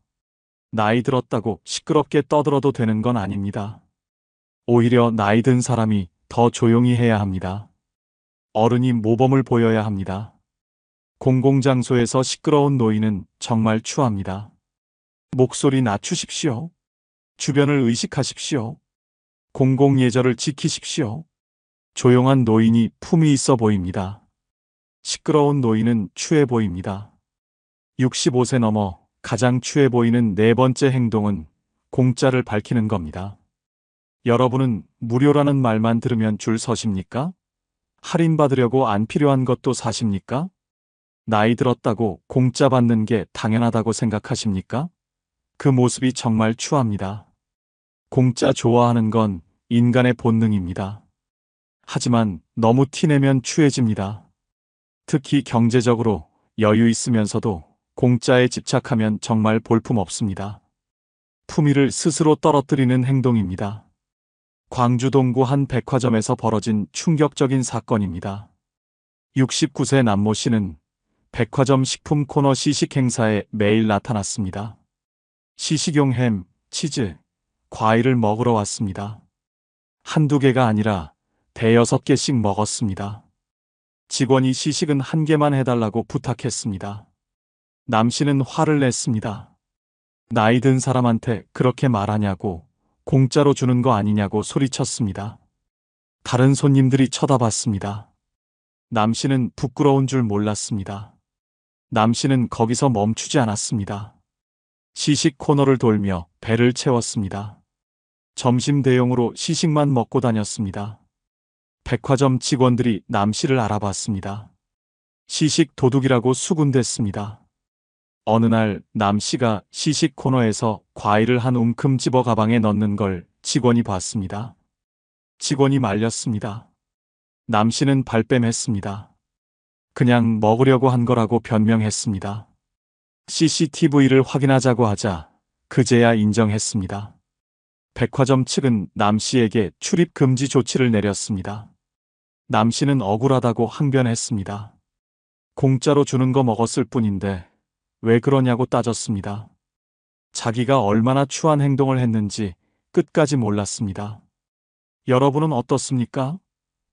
나이 들었다고 시끄럽게 떠들어도 되는 건 아닙니다. 오히려 나이 든 사람이 더 조용히 해야 합니다. 어른이 모범을 보여야 합니다. 공공장소에서 시끄러운 노인은 정말 추합니다. 목소리 낮추십시오. 주변을 의식하십시오. 공공예절을 지키십시오. 조용한 노인이 품이 있어 보입니다. 시끄러운 노인은 추해 보입니다. 65세 넘어 가장 추해 보이는 네 번째 행동은 공짜를 밝히는 겁니다. 여러분은 무료라는 말만 들으면 줄 서십니까? 할인받으려고 안 필요한 것도 사십니까? 나이 들었다고 공짜 받는 게 당연하다고 생각하십니까? 그 모습이 정말 추합니다. 공짜 좋아하는 건 인간의 본능입니다. 하지만 너무 티내면 추해집니다. 특히 경제적으로 여유 있으면서도 공짜에 집착하면 정말 볼품없습니다. 품위를 스스로 떨어뜨리는 행동입니다. 광주 동구 한 백화점에서 벌어진 충격적인 사건입니다. 69세 남모 씨는 백화점 식품 코너 시식 행사에 매일 나타났습니다. 시식용 햄, 치즈, 과일을 먹으러 왔습니다. 한두 개가 아니라 대여섯 개씩 먹었습니다. 직원이 시식은 한 개만 해달라고 부탁했습니다. 남 씨는 화를 냈습니다. 나이 든 사람한테 그렇게 말하냐고, 공짜로 주는 거 아니냐고 소리쳤습니다. 다른 손님들이 쳐다봤습니다. 남 씨는 부끄러운 줄 몰랐습니다. 남 씨는 거기서 멈추지 않았습니다. 시식 코너를 돌며 배를 채웠습니다. 점심 대용으로 시식만 먹고 다녔습니다. 백화점 직원들이 남 씨를 알아봤습니다. 시식 도둑이라고 수군댔습니다. 어느 날 남 씨가 시식 코너에서 과일을 한 움큼 집어 가방에 넣는 걸 직원이 봤습니다. 직원이 말렸습니다. 남 씨는 발뺌했습니다. 그냥 먹으려고 한 거라고 변명했습니다. CCTV를 확인하자고 하자 그제야 인정했습니다. 백화점 측은 남 씨에게 출입 금지 조치를 내렸습니다. 남 씨는 억울하다고 항변했습니다. 공짜로 주는 거 먹었을 뿐인데 왜 그러냐고 따졌습니다. 자기가 얼마나 추한 행동을 했는지 끝까지 몰랐습니다. 여러분은 어떻습니까?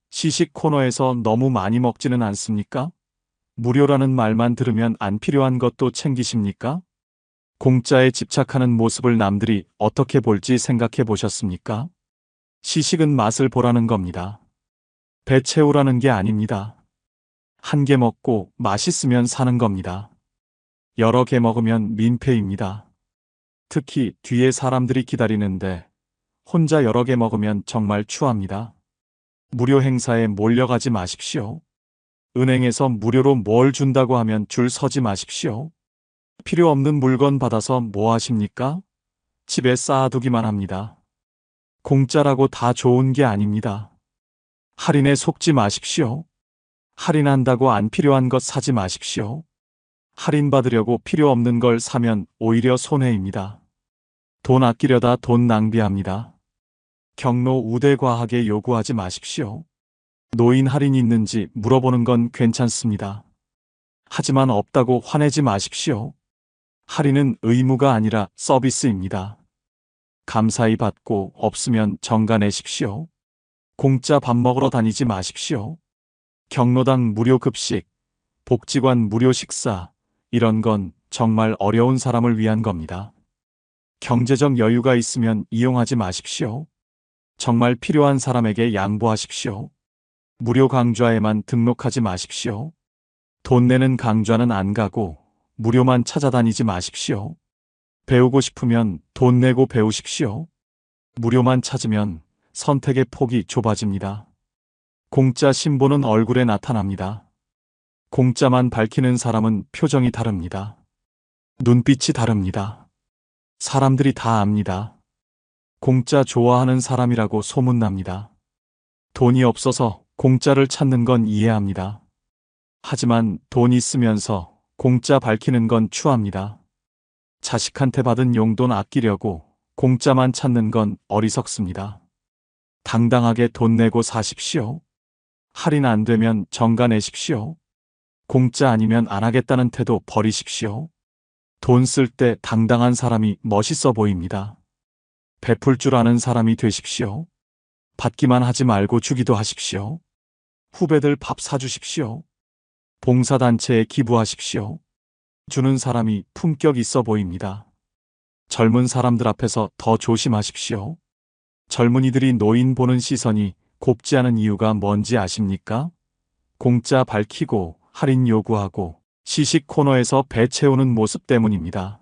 시식 코너에서 너무 많이 먹지는 않습니까? 무료라는 말만 들으면 안 필요한 것도 챙기십니까? 공짜에 집착하는 모습을 남들이 어떻게 볼지 생각해 보셨습니까? 시식은 맛을 보라는 겁니다. 배 채우라는 게 아닙니다. 한 개 먹고 맛있으면 사는 겁니다. 여러 개 먹으면 민폐입니다. 특히 뒤에 사람들이 기다리는데 혼자 여러 개 먹으면 정말 추합니다. 무료 행사에 몰려가지 마십시오. 은행에서 무료로 뭘 준다고 하면 줄 서지 마십시오. 필요 없는 물건 받아서 뭐 하십니까? 집에 쌓아두기만 합니다. 공짜라고 다 좋은 게 아닙니다. 할인에 속지 마십시오. 할인한다고 안 필요한 것 사지 마십시오. 할인받으려고 필요 없는 걸 사면 오히려 손해입니다. 돈 아끼려다 돈 낭비합니다. 경로 우대과하게 요구하지 마십시오. 노인 할인이 있는지 물어보는 건 괜찮습니다. 하지만 없다고 화내지 마십시오. 할인은 의무가 아니라 서비스입니다. 감사히 받고 없으면 정가 내십시오. 공짜 밥 먹으러 다니지 마십시오. 경로당 무료 급식, 복지관 무료 식사, 이런 건 정말 어려운 사람을 위한 겁니다. 경제적 여유가 있으면 이용하지 마십시오. 정말 필요한 사람에게 양보하십시오. 무료 강좌에만 등록하지 마십시오. 돈 내는 강좌는 안 가고 무료만 찾아다니지 마십시오. 배우고 싶으면 돈 내고 배우십시오. 무료만 찾으면 선택의 폭이 좁아집니다. 공짜 신보는 얼굴에 나타납니다. 공짜만 밝히는 사람은 표정이 다릅니다. 눈빛이 다릅니다. 사람들이 다 압니다. 공짜 좋아하는 사람이라고 소문납니다. 돈이 없어서 공짜를 찾는 건 이해합니다. 하지만 돈 있으면서 공짜 밝히는 건 추합니다. 자식한테 받은 용돈 아끼려고 공짜만 찾는 건 어리석습니다. 당당하게 돈 내고 사십시오. 할인 안 되면 정가 내십시오. 공짜 아니면 안 하겠다는 태도 버리십시오. 돈 쓸 때 당당한 사람이 멋있어 보입니다. 베풀 줄 아는 사람이 되십시오. 받기만 하지 말고 주기도 하십시오. 후배들 밥 사주십시오. 봉사단체에 기부하십시오. 주는 사람이 품격 있어 보입니다. 젊은 사람들 앞에서 더 조심하십시오. 젊은이들이 노인 보는 시선이 곱지 않은 이유가 뭔지 아십니까? 공짜 밝히고 할인 요구하고 시식 코너에서 배 채우는 모습 때문입니다.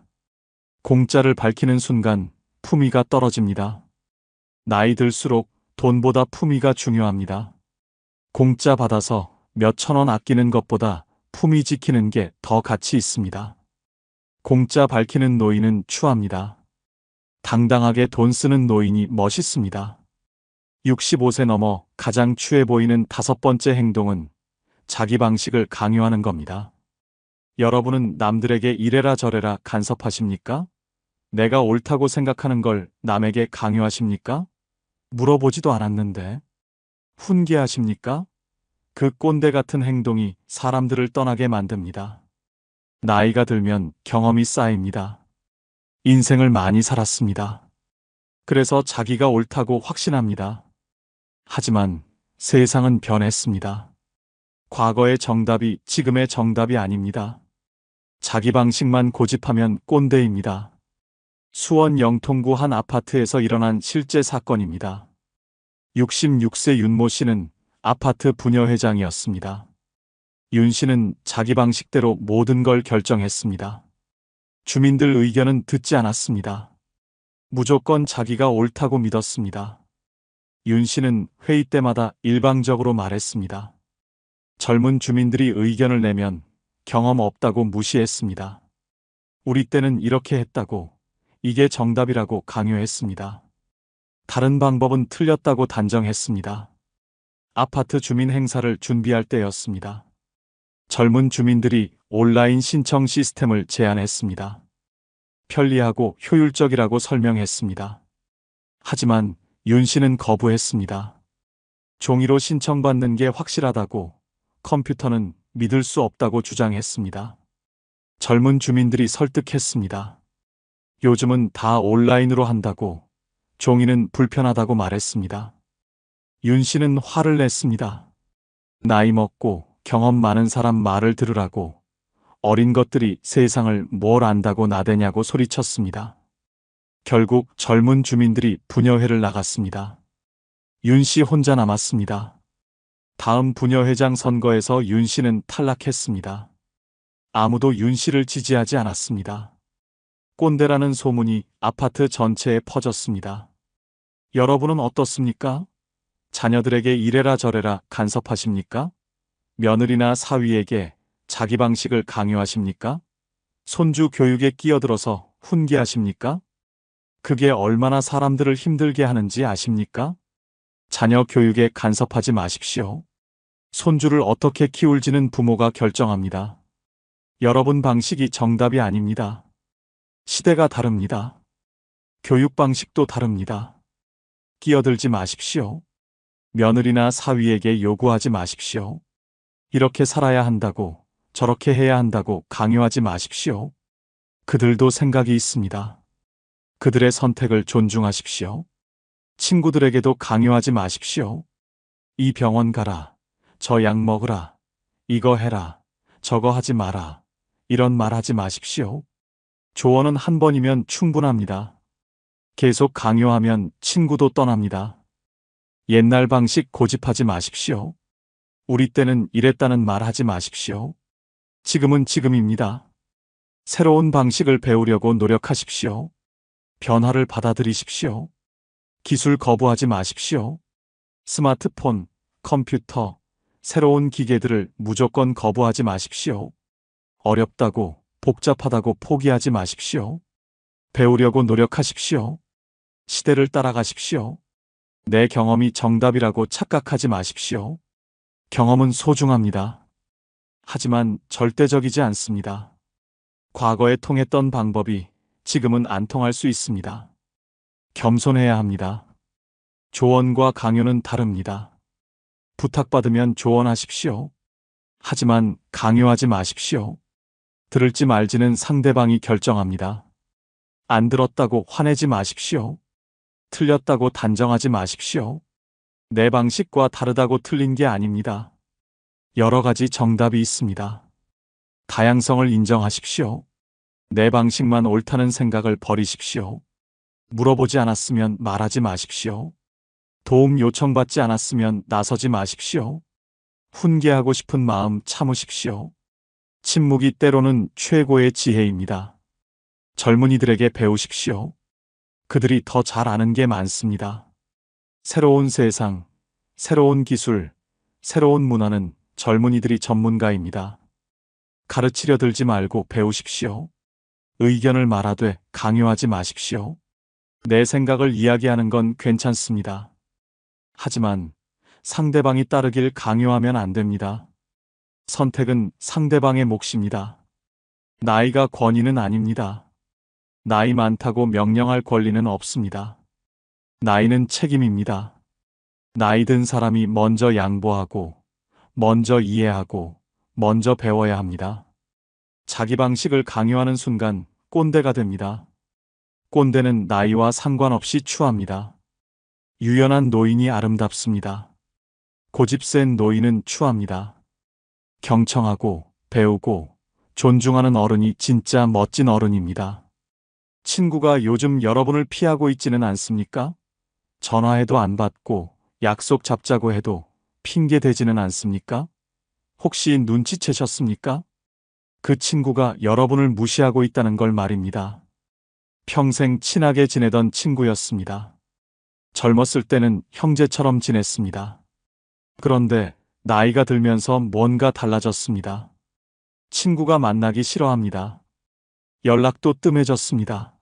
공짜를 밝히는 순간 품위가 떨어집니다. 나이 들수록 돈보다 품위가 중요합니다. 공짜 받아서 몇천 원 아끼는 것보다 품위 지키는 게 더 가치 있습니다. 공짜 밝히는 노인은 추합니다. 당당하게 돈 쓰는 노인이 멋있습니다. 65세 넘어 가장 추해 보이는 다섯 번째 행동은 자기 방식을 강요하는 겁니다. 여러분은 남들에게 이래라 저래라 간섭하십니까? 내가 옳다고 생각하는 걸 남에게 강요하십니까? 물어보지도 않았는데. 훈계하십니까? 그 꼰대 같은 행동이 사람들을 떠나게 만듭니다. 나이가 들면 경험이 쌓입니다. 인생을 많이 살았습니다. 그래서 자기가 옳다고 확신합니다. 하지만 세상은 변했습니다. 과거의 정답이 지금의 정답이 아닙니다. 자기 방식만 고집하면 꼰대입니다. 수원 영통구 한 아파트에서 일어난 실제 사건입니다. 66세 윤모 씨는 아파트 부녀회장이었습니다. 윤 씨는 자기 방식대로 모든 걸 결정했습니다. 주민들 의견은 듣지 않았습니다. 무조건 자기가 옳다고 믿었습니다. 윤 씨는 회의 때마다 일방적으로 말했습니다. 젊은 주민들이 의견을 내면 경험 없다고 무시했습니다. 우리 때는 이렇게 했다고, 이게 정답이라고 강요했습니다. 다른 방법은 틀렸다고 단정했습니다. 아파트 주민 행사를 준비할 때였습니다. 젊은 주민들이 온라인 신청 시스템을 제안했습니다. 편리하고 효율적이라고 설명했습니다. 하지만 윤 씨는 거부했습니다. 종이로 신청받는 게 확실하다고, 컴퓨터는 믿을 수 없다고 주장했습니다. 젊은 주민들이 설득했습니다. 요즘은 다 온라인으로 한다고, 종이는 불편하다고 말했습니다. 윤 씨는 화를 냈습니다. 나이 먹고 경험 많은 사람 말을 들으라고, 어린 것들이 세상을 뭘 안다고 나대냐고 소리쳤습니다. 결국 젊은 주민들이 부녀회를 나갔습니다. 윤 씨 혼자 남았습니다. 다음 부녀회장 선거에서 윤 씨는 탈락했습니다. 아무도 윤 씨를 지지하지 않았습니다. 꼰대라는 소문이 아파트 전체에 퍼졌습니다. 여러분은 어떻습니까? 자녀들에게 이래라 저래라 간섭하십니까? 며느리나 사위에게 자기 방식을 강요하십니까? 손주 교육에 끼어들어서 훈계하십니까? 그게 얼마나 사람들을 힘들게 하는지 아십니까? 자녀 교육에 간섭하지 마십시오. 손주를 어떻게 키울지는 부모가 결정합니다. 여러분 방식이 정답이 아닙니다. 시대가 다릅니다. 교육 방식도 다릅니다. 끼어들지 마십시오. 며느리나 사위에게 요구하지 마십시오. 이렇게 살아야 한다고, 저렇게 해야 한다고 강요하지 마십시오. 그들도 생각이 있습니다. 그들의 선택을 존중하십시오. 친구들에게도 강요하지 마십시오. 이 병원 가라, 저 약 먹으라, 이거 해라, 저거 하지 마라, 이런 말 하지 마십시오. 조언은 한 번이면 충분합니다. 계속 강요하면 친구도 떠납니다. 옛날 방식 고집하지 마십시오. 우리 때는 이랬다는 말 하지 마십시오. 지금은 지금입니다. 새로운 방식을 배우려고 노력하십시오. 변화를 받아들이십시오. 기술 거부하지 마십시오. 스마트폰, 컴퓨터, 새로운 기계들을 무조건 거부하지 마십시오. 어렵다고, 복잡하다고 포기하지 마십시오. 배우려고 노력하십시오. 시대를 따라가십시오. 내 경험이 정답이라고 착각하지 마십시오. 경험은 소중합니다. 하지만 절대적이지 않습니다. 과거에 통했던 방법이 지금은 안 통할 수 있습니다. 겸손해야 합니다. 조언과 강요는 다릅니다. 부탁받으면 조언하십시오. 하지만 강요하지 마십시오. 들을지 말지는 상대방이 결정합니다. 안 들었다고 화내지 마십시오. 틀렸다고 단정하지 마십시오. 내 방식과 다르다고 틀린 게 아닙니다. 여러 가지 정답이 있습니다. 다양성을 인정하십시오. 내 방식만 옳다는 생각을 버리십시오. 물어보지 않았으면 말하지 마십시오. 도움 요청받지 않았으면 나서지 마십시오. 훈계하고 싶은 마음 참으십시오. 침묵이 때로는 최고의 지혜입니다. 젊은이들에게 배우십시오. 그들이 더 잘 아는 게 많습니다. 새로운 세상, 새로운 기술, 새로운 문화는 젊은이들이 전문가입니다. 가르치려 들지 말고 배우십시오. 의견을 말하되 강요하지 마십시오. 내 생각을 이야기하는 건 괜찮습니다. 하지만 상대방이 따르길 강요하면 안 됩니다. 선택은 상대방의 몫입니다. 나이가 권위는 아닙니다. 나이 많다고 명령할 권리는 없습니다. 나이는 책임입니다. 나이 든 사람이 먼저 양보하고, 먼저 이해하고, 먼저 배워야 합니다. 자기 방식을 강요하는 순간 꼰대가 됩니다. 꼰대는 나이와 상관없이 추합니다. 유연한 노인이 아름답습니다. 고집 센 노인은 추합니다. 경청하고 배우고 존중하는 어른이 진짜 멋진 어른입니다. 친구가 요즘 여러분을 피하고 있지는 않습니까? 전화해도 안 받고 약속 잡자고 해도 핑계 대지는 않습니까? 혹시 눈치채셨습니까? 그 친구가 여러분을 무시하고 있다는 걸 말입니다. 평생 친하게 지내던 친구였습니다. 젊었을 때는 형제처럼 지냈습니다. 그런데 나이가 들면서 뭔가 달라졌습니다. 친구가 만나기 싫어합니다. 연락도 뜸해졌습니다.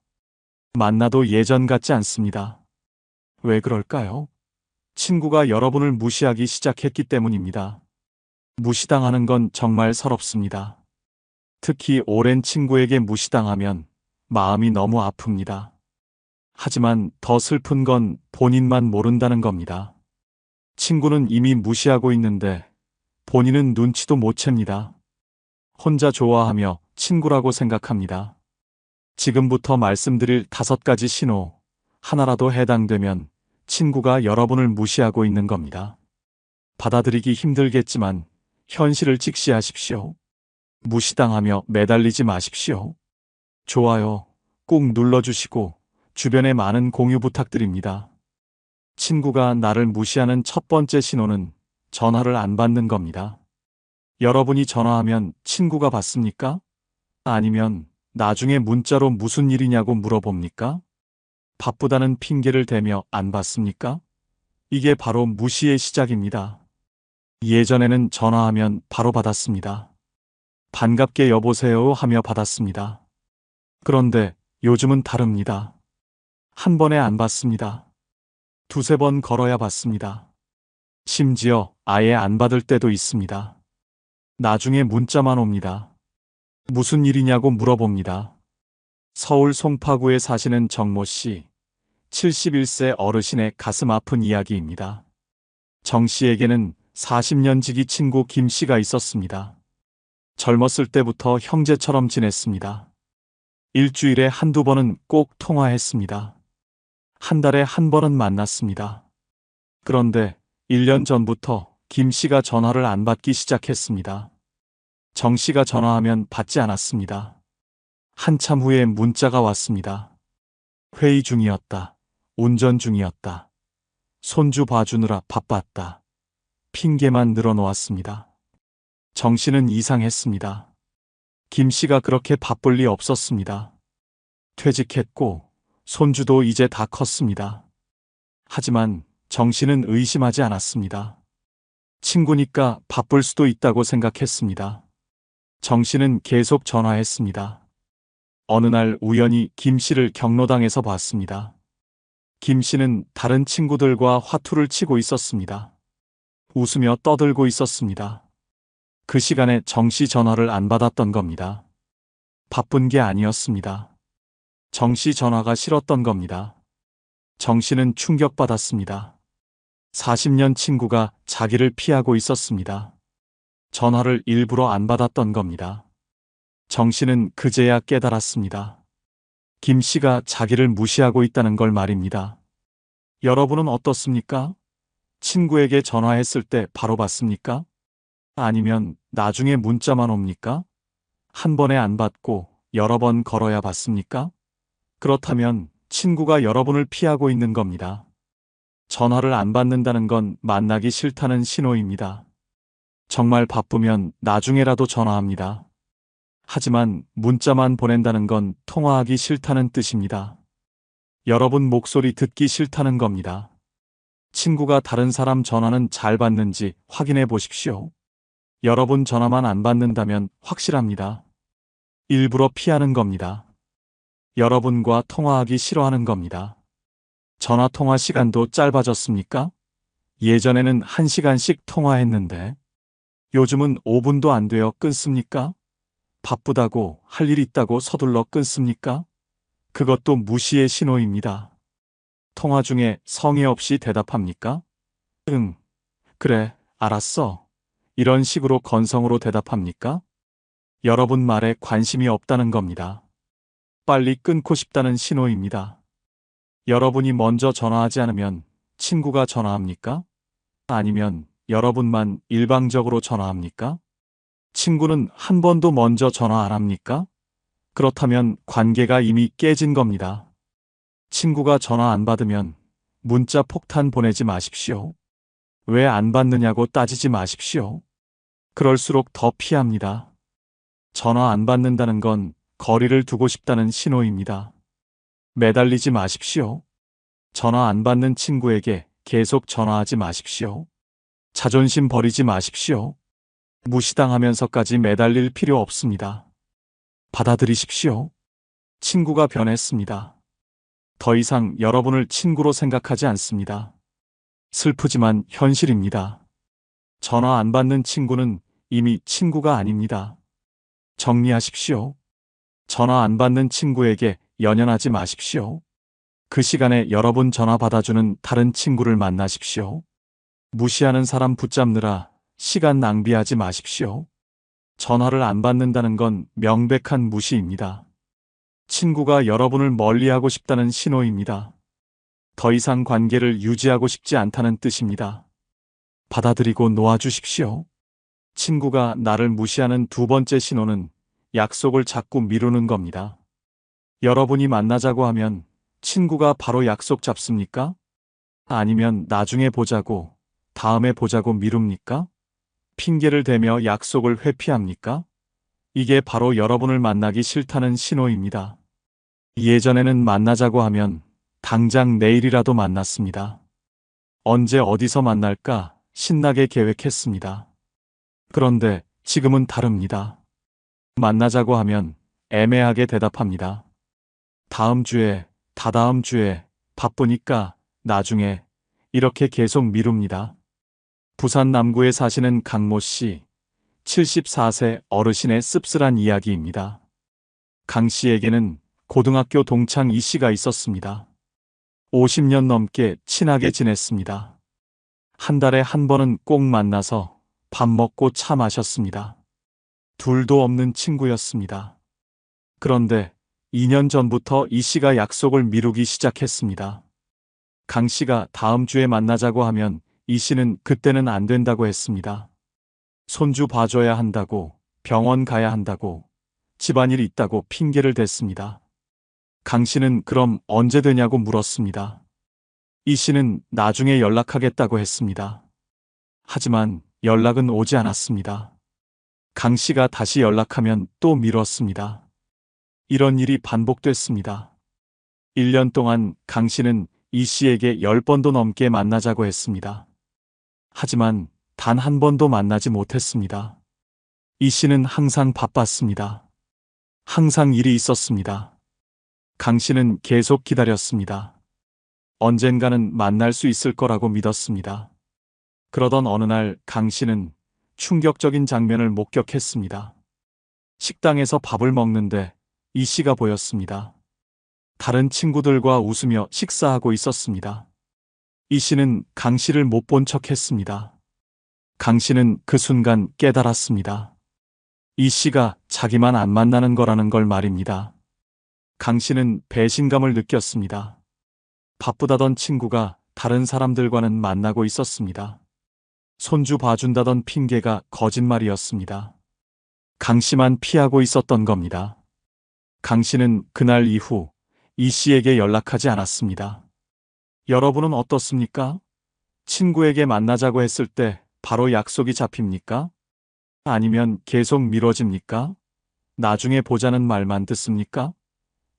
만나도 예전 같지 않습니다. 왜 그럴까요? 친구가 여러분을 무시하기 시작했기 때문입니다. 무시당하는 건 정말 서럽습니다. 특히 오랜 친구에게 무시당하면 마음이 너무 아픕니다. 하지만 더 슬픈 건 본인만 모른다는 겁니다. 친구는 이미 무시하고 있는데 본인은 눈치도 못 챕니다. 혼자 좋아하며 친구라고 생각합니다. 지금부터 말씀드릴 5가지 신호, 하나라도 해당되면 친구가 여러분을 무시하고 있는 겁니다. 받아들이기 힘들겠지만 현실을 직시하십시오. 무시당하며 매달리지 마십시오. 좋아요 꾹 눌러주시고 주변에 많은 공유 부탁드립니다. 친구가 나를 무시하는 첫 번째 신호는 전화를 안 받는 겁니다. 여러분이 전화하면 친구가 받습니까? 아니면 나중에 문자로 무슨 일이냐고 물어봅니까? 바쁘다는 핑계를 대며 안 받습니까? 이게 바로 무시의 시작입니다. 예전에는 전화하면 바로 받았습니다. 반갑게 여보세요 하며 받았습니다. 그런데 요즘은 다릅니다. 한 번에 안 받습니다. 2~3번 걸어야 받습니다. 심지어 아예 안 받을 때도 있습니다. 나중에 문자만 옵니다. 무슨 일이냐고 물어봅니다. 서울 송파구에 사시는 정모 씨, 71세 어르신의 가슴 아픈 이야기입니다. 정 씨에게는 40년 지기 친구 김 씨가 있었습니다. 젊었을 때부터 형제처럼 지냈습니다. 일주일에 1~2번은 꼭 통화했습니다. 한 달에 1번은 만났습니다. 그런데 1년 전부터 김 씨가 전화를 안 받기 시작했습니다. 정 씨가 전화하면 받지 않았습니다. 한참 후에 문자가 왔습니다. 회의 중이었다. 운전 중이었다. 손주 봐주느라 바빴다. 핑계만 늘어놓았습니다. 정 씨는 이상했습니다. 김 씨가 그렇게 바쁠 리 없었습니다. 퇴직했고 손주도 이제 다 컸습니다. 하지만 정 씨는 의심하지 않았습니다. 친구니까 바쁠 수도 있다고 생각했습니다. 정 씨는 계속 전화했습니다. 어느 날 우연히 김 씨를 경로당에서 봤습니다. 김 씨는 다른 친구들과 화투를 치고 있었습니다. 웃으며 떠들고 있었습니다. 그 시간에 정 씨 전화를 안 받았던 겁니다. 바쁜 게 아니었습니다. 정 씨 전화가 싫었던 겁니다. 정 씨는 충격받았습니다. 40년 친구가 자기를 피하고 있었습니다. 전화를 일부러 안 받았던 겁니다. 정 씨는 그제야 깨달았습니다. 김 씨가 자기를 무시하고 있다는 걸 말입니다. 여러분은 어떻습니까? 친구에게 전화했을 때 바로 받습니까? 아니면 나중에 문자만 옵니까? 한 번에 안 받고 여러 번 걸어야 받습니까? 그렇다면 친구가 여러분을 피하고 있는 겁니다. 전화를 안 받는다는 건 만나기 싫다는 신호입니다. 정말 바쁘면 나중에라도 전화합니다. 하지만 문자만 보낸다는 건 통화하기 싫다는 뜻입니다. 여러분 목소리 듣기 싫다는 겁니다. 친구가 다른 사람 전화는 잘 받는지 확인해 보십시오. 여러분 전화만 안 받는다면 확실합니다. 일부러 피하는 겁니다. 여러분과 통화하기 싫어하는 겁니다. 전화 통화 시간도 짧아졌습니까? 예전에는 1시간씩 통화했는데 요즘은 5분도 안 되어 끊습니까? 바쁘다고 할 일 있다고 서둘러 끊습니까? 그것도 무시의 신호입니다. 통화 중에 성의 없이 대답합니까? 응, 그래, 알았어. 이런 식으로 건성으로 대답합니까? 여러분 말에 관심이 없다는 겁니다. 빨리 끊고 싶다는 신호입니다. 여러분이 먼저 전화하지 않으면 친구가 전화합니까? 아니면 여러분만 일방적으로 전화합니까? 친구는 한 번도 먼저 전화 안 합니까? 그렇다면 관계가 이미 깨진 겁니다. 친구가 전화 안 받으면 문자 폭탄 보내지 마십시오. 왜 안 받느냐고 따지지 마십시오. 그럴수록 더 피합니다. 전화 안 받는다는 건 거리를 두고 싶다는 신호입니다. 매달리지 마십시오. 전화 안 받는 친구에게 계속 전화하지 마십시오. 자존심 버리지 마십시오. 무시당하면서까지 매달릴 필요 없습니다. 받아들이십시오. 친구가 변했습니다. 더 이상 여러분을 친구로 생각하지 않습니다. 슬프지만 현실입니다. 전화 안 받는 친구는 이미 친구가 아닙니다. 정리하십시오. 전화 안 받는 친구에게 연연하지 마십시오. 그 시간에 여러분 전화 받아주는 다른 친구를 만나십시오. 무시하는 사람 붙잡느라 시간 낭비하지 마십시오. 전화를 안 받는다는 건 명백한 무시입니다. 친구가 여러분을 멀리하고 싶다는 신호입니다. 더 이상 관계를 유지하고 싶지 않다는 뜻입니다. 받아들이고 놓아주십시오. 친구가 나를 무시하는 두 번째 신호는 약속을 자꾸 미루는 겁니다. 여러분이 만나자고 하면 친구가 바로 약속 잡습니까? 아니면 나중에 보자고, 다음에 보자고 미룹니까? 핑계를 대며 약속을 회피합니까? 이게 바로 여러분을 만나기 싫다는 신호입니다. 예전에는 만나자고 하면 당장 내일이라도 만났습니다. 언제 어디서 만날까 신나게 계획했습니다. 그런데 지금은 다릅니다. 만나자고 하면 애매하게 대답합니다. 다음 주에, 다다음 주에, 바쁘니까, 나중에, 이렇게 계속 미룹니다. 부산 남구에 사시는 강모 씨, 74세 어르신의 씁쓸한 이야기입니다. 강 씨에게는 고등학교 동창 이 씨가 있었습니다. 50년 넘게 친하게 지냈습니다. 한 달에 한 번은 꼭 만나서 밥 먹고 차 마셨습니다. 둘도 없는 친구였습니다. 그런데 2년 전부터 이 씨가 약속을 미루기 시작했습니다. 강 씨가 다음 주에 만나자고 하면 이 씨는 그때는 안 된다고 했습니다. 손주 봐줘야 한다고, 병원 가야 한다고, 집안일 있다고 핑계를 댔습니다. 강 씨는 그럼 언제 되냐고 물었습니다. 이 씨는 나중에 연락하겠다고 했습니다. 하지만 연락은 오지 않았습니다. 강 씨가 다시 연락하면 또 미뤘습니다. 이런 일이 반복됐습니다. 1년 동안 강 씨는 이 씨에게 10번도 넘게 만나자고 했습니다. 하지만 단 한 번도 만나지 못했습니다. 이 씨는 항상 바빴습니다. 항상 일이 있었습니다. 강 씨는 계속 기다렸습니다. 언젠가는 만날 수 있을 거라고 믿었습니다. 그러던 어느 날 강 씨는 충격적인 장면을 목격했습니다. 식당에서 밥을 먹는데 이 씨가 보였습니다. 다른 친구들과 웃으며 식사하고 있었습니다. 이 씨는 강 씨를 못 본 척했습니다. 강 씨는 그 순간 깨달았습니다. 이 씨가 자기만 안 만나는 거라는 걸 말입니다. 강 씨는 배신감을 느꼈습니다. 바쁘다던 친구가 다른 사람들과는 만나고 있었습니다. 손주 봐준다던 핑계가 거짓말이었습니다. 강 씨만 피하고 있었던 겁니다. 강 씨는 그날 이후 이 씨에게 연락하지 않았습니다. 여러분은 어떻습니까? 친구에게 만나자고 했을 때 바로 약속이 잡힙니까? 아니면 계속 미뤄집니까? 나중에 보자는 말만 듣습니까?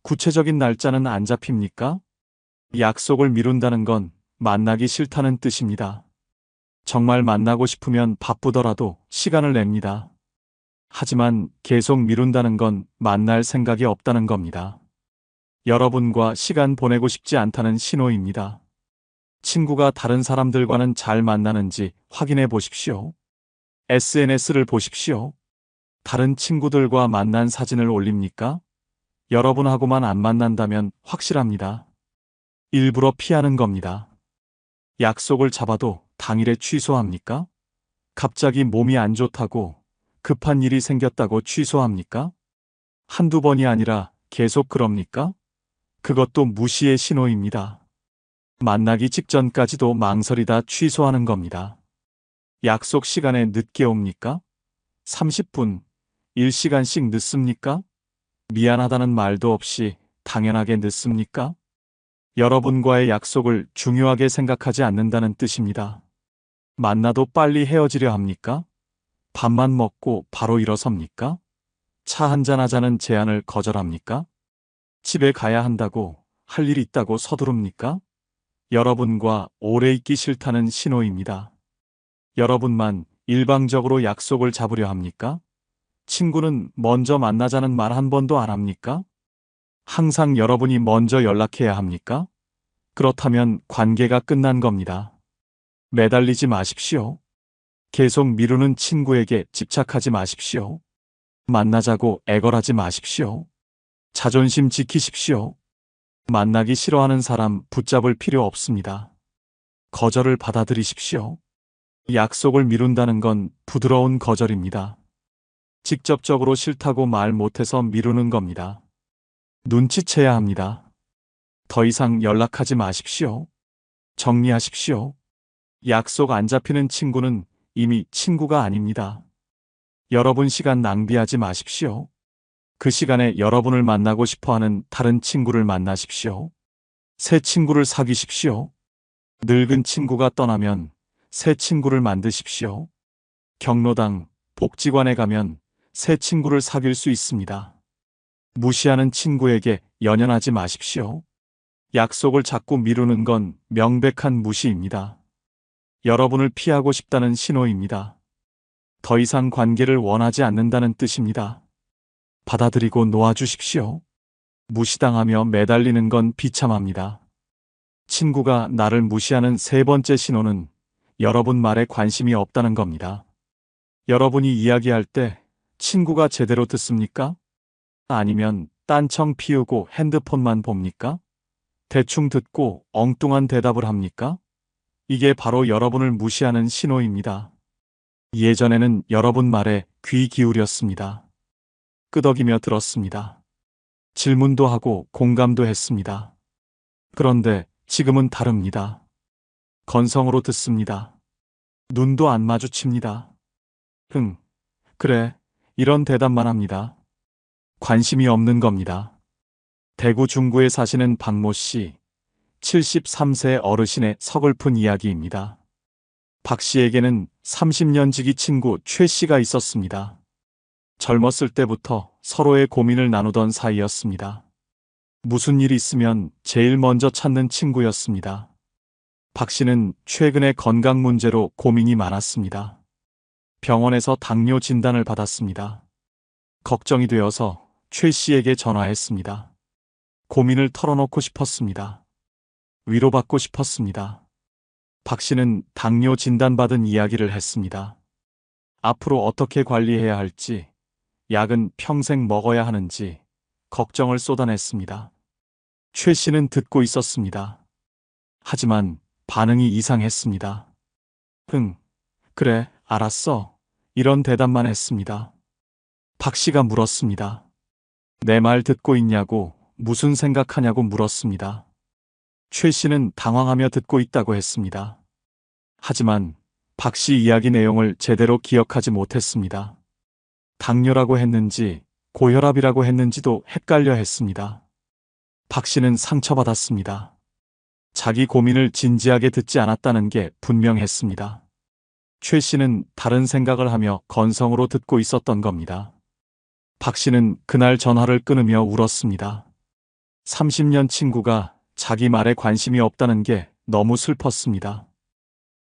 구체적인 날짜는 안 잡힙니까? 약속을 미룬다는 건 만나기 싫다는 뜻입니다. 정말 만나고 싶으면 바쁘더라도 시간을 냅니다. 하지만 계속 미룬다는 건 만날 생각이 없다는 겁니다. 여러분과 시간 보내고 싶지 않다는 신호입니다. 친구가 다른 사람들과는 잘 만나는지 확인해 보십시오. SNS를 보십시오. 다른 친구들과 만난 사진을 올립니까? 여러분하고만 안 만난다면 확실합니다. 일부러 피하는 겁니다. 약속을 잡아도 당일에 취소합니까? 갑자기 몸이 안 좋다고, 급한 일이 생겼다고 취소합니까? 한두 번이 아니라 계속 그럽니까? 그것도 무시의 신호입니다. 만나기 직전까지도 망설이다 취소하는 겁니다. 약속 시간에 늦게 옵니까? 30분, 1시간씩 늦습니까? 미안하다는 말도 없이 당연하게 늦습니까? 여러분과의 약속을 중요하게 생각하지 않는다는 뜻입니다. 만나도 빨리 헤어지려 합니까? 밥만 먹고 바로 일어섭니까? 차 한잔 하자는 제안을 거절합니까? 집에 가야 한다고 할 일 있다고 서두릅니까? 여러분과 오래 있기 싫다는 신호입니다. 여러분만 일방적으로 약속을 잡으려 합니까? 친구는 먼저 만나자는 말 한 번도 안 합니까? 항상 여러분이 먼저 연락해야 합니까? 그렇다면 관계가 끝난 겁니다. 매달리지 마십시오. 계속 미루는 친구에게 집착하지 마십시오. 만나자고 애걸하지 마십시오. 자존심 지키십시오. 만나기 싫어하는 사람 붙잡을 필요 없습니다. 거절을 받아들이십시오. 약속을 미룬다는 건 부드러운 거절입니다. 직접적으로 싫다고 말 못해서 미루는 겁니다. 눈치채야 합니다. 더 이상 연락하지 마십시오. 정리하십시오. 약속 안 잡히는 친구는 이미 친구가 아닙니다. 여러분 시간 낭비하지 마십시오. 그 시간에 여러분을 만나고 싶어 하는 다른 친구를 만나십시오. 새 친구를 사귀십시오. 늙은 친구가 떠나면 새 친구를 만드십시오. 경로당, 복지관에 가면 새 친구를 사귈 수 있습니다. 무시하는 친구에게 연연하지 마십시오. 약속을 자꾸 미루는 건 명백한 무시입니다. 여러분을 피하고 싶다는 신호입니다. 더 이상 관계를 원하지 않는다는 뜻입니다. 받아들이고 놓아주십시오. 무시당하며 매달리는 건 비참합니다. 친구가 나를 무시하는 세 번째 신호는 여러분 말에 관심이 없다는 겁니다. 여러분이 이야기할 때 친구가 제대로 듣습니까? 아니면 딴청 피우고 핸드폰만 봅니까? 대충 듣고 엉뚱한 대답을 합니까? 이게 바로 여러분을 무시하는 신호입니다. 예전에는 여러분 말에 귀 기울였습니다. 끄덕이며 들었습니다. 질문도 하고 공감도 했습니다. 그런데 지금은 다릅니다. 건성으로 듣습니다. 눈도 안 마주칩니다. 그래, 이런 대답만 합니다. 관심이 없는 겁니다. 대구 중구에 사시는 박모 씨, 73세 어르신의 서글픈 이야기입니다. 박 씨에게는 30년 지기 친구 최 씨가 있었습니다. 젊었을 때부터 서로의 고민을 나누던 사이였습니다. 무슨 일 있으면 제일 먼저 찾는 친구였습니다. 박 씨는 최근에 건강 문제로 고민이 많았습니다. 병원에서 당뇨 진단을 받았습니다. 걱정이 되어서 최 씨에게 전화했습니다. 고민을 털어놓고 싶었습니다. 위로받고 싶었습니다. 박 씨는 당뇨 진단받은 이야기를 했습니다. 앞으로 어떻게 관리해야 할지, 약은 평생 먹어야 하는지 걱정을 쏟아냈습니다. 최 씨는 듣고 있었습니다. 하지만 반응이 이상했습니다. 그래, 알았어. 이런 대답만 했습니다. 박 씨가 물었습니다. 내 말 듣고 있냐고, 무슨 생각하냐고 물었습니다. 최 씨는 당황하며 듣고 있다고 했습니다. 하지만 박 씨 이야기 내용을 제대로 기억하지 못했습니다. 당뇨라고 했는지 고혈압이라고 했는지도 헷갈려 했습니다. 박 씨는 상처받았습니다. 자기 고민을 진지하게 듣지 않았다는 게 분명했습니다. 최 씨는 다른 생각을 하며 건성으로 듣고 있었던 겁니다. 박 씨는 그날 전화를 끊으며 울었습니다. 30년 친구가 자기 말에 관심이 없다는 게 너무 슬펐습니다.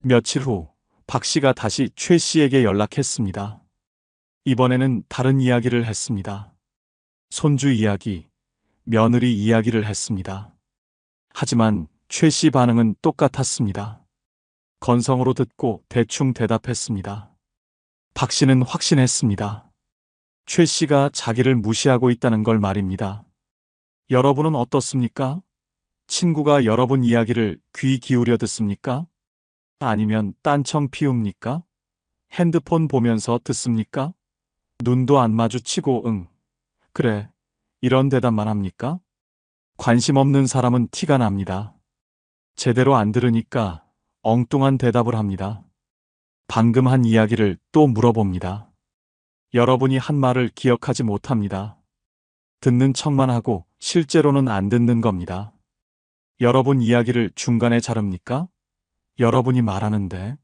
며칠 후 박 씨가 다시 최 씨에게 연락했습니다. 이번에는 다른 이야기를 했습니다. 손주 이야기, 며느리 이야기를 했습니다. 하지만 최 씨 반응은 똑같았습니다. 건성으로 듣고 대충 대답했습니다. 박 씨는 확신했습니다. 최 씨가 자기를 무시하고 있다는 걸 말입니다. 여러분은 어떻습니까? 친구가 여러분 이야기를 귀 기울여 듣습니까? 아니면 딴청 피웁니까? 핸드폰 보면서 듣습니까? 눈도 안 마주치고 그래, 이런 대답만 합니까? 관심 없는 사람은 티가 납니다. 제대로 안 들으니까 엉뚱한 대답을 합니다. 방금 한 이야기를 또 물어봅니다. 여러분이 한 말을 기억하지 못합니다. 듣는 척만 하고 실제로는 안 듣는 겁니다. 여러분 이야기를 중간에 자릅니까? 여러분이 말하는데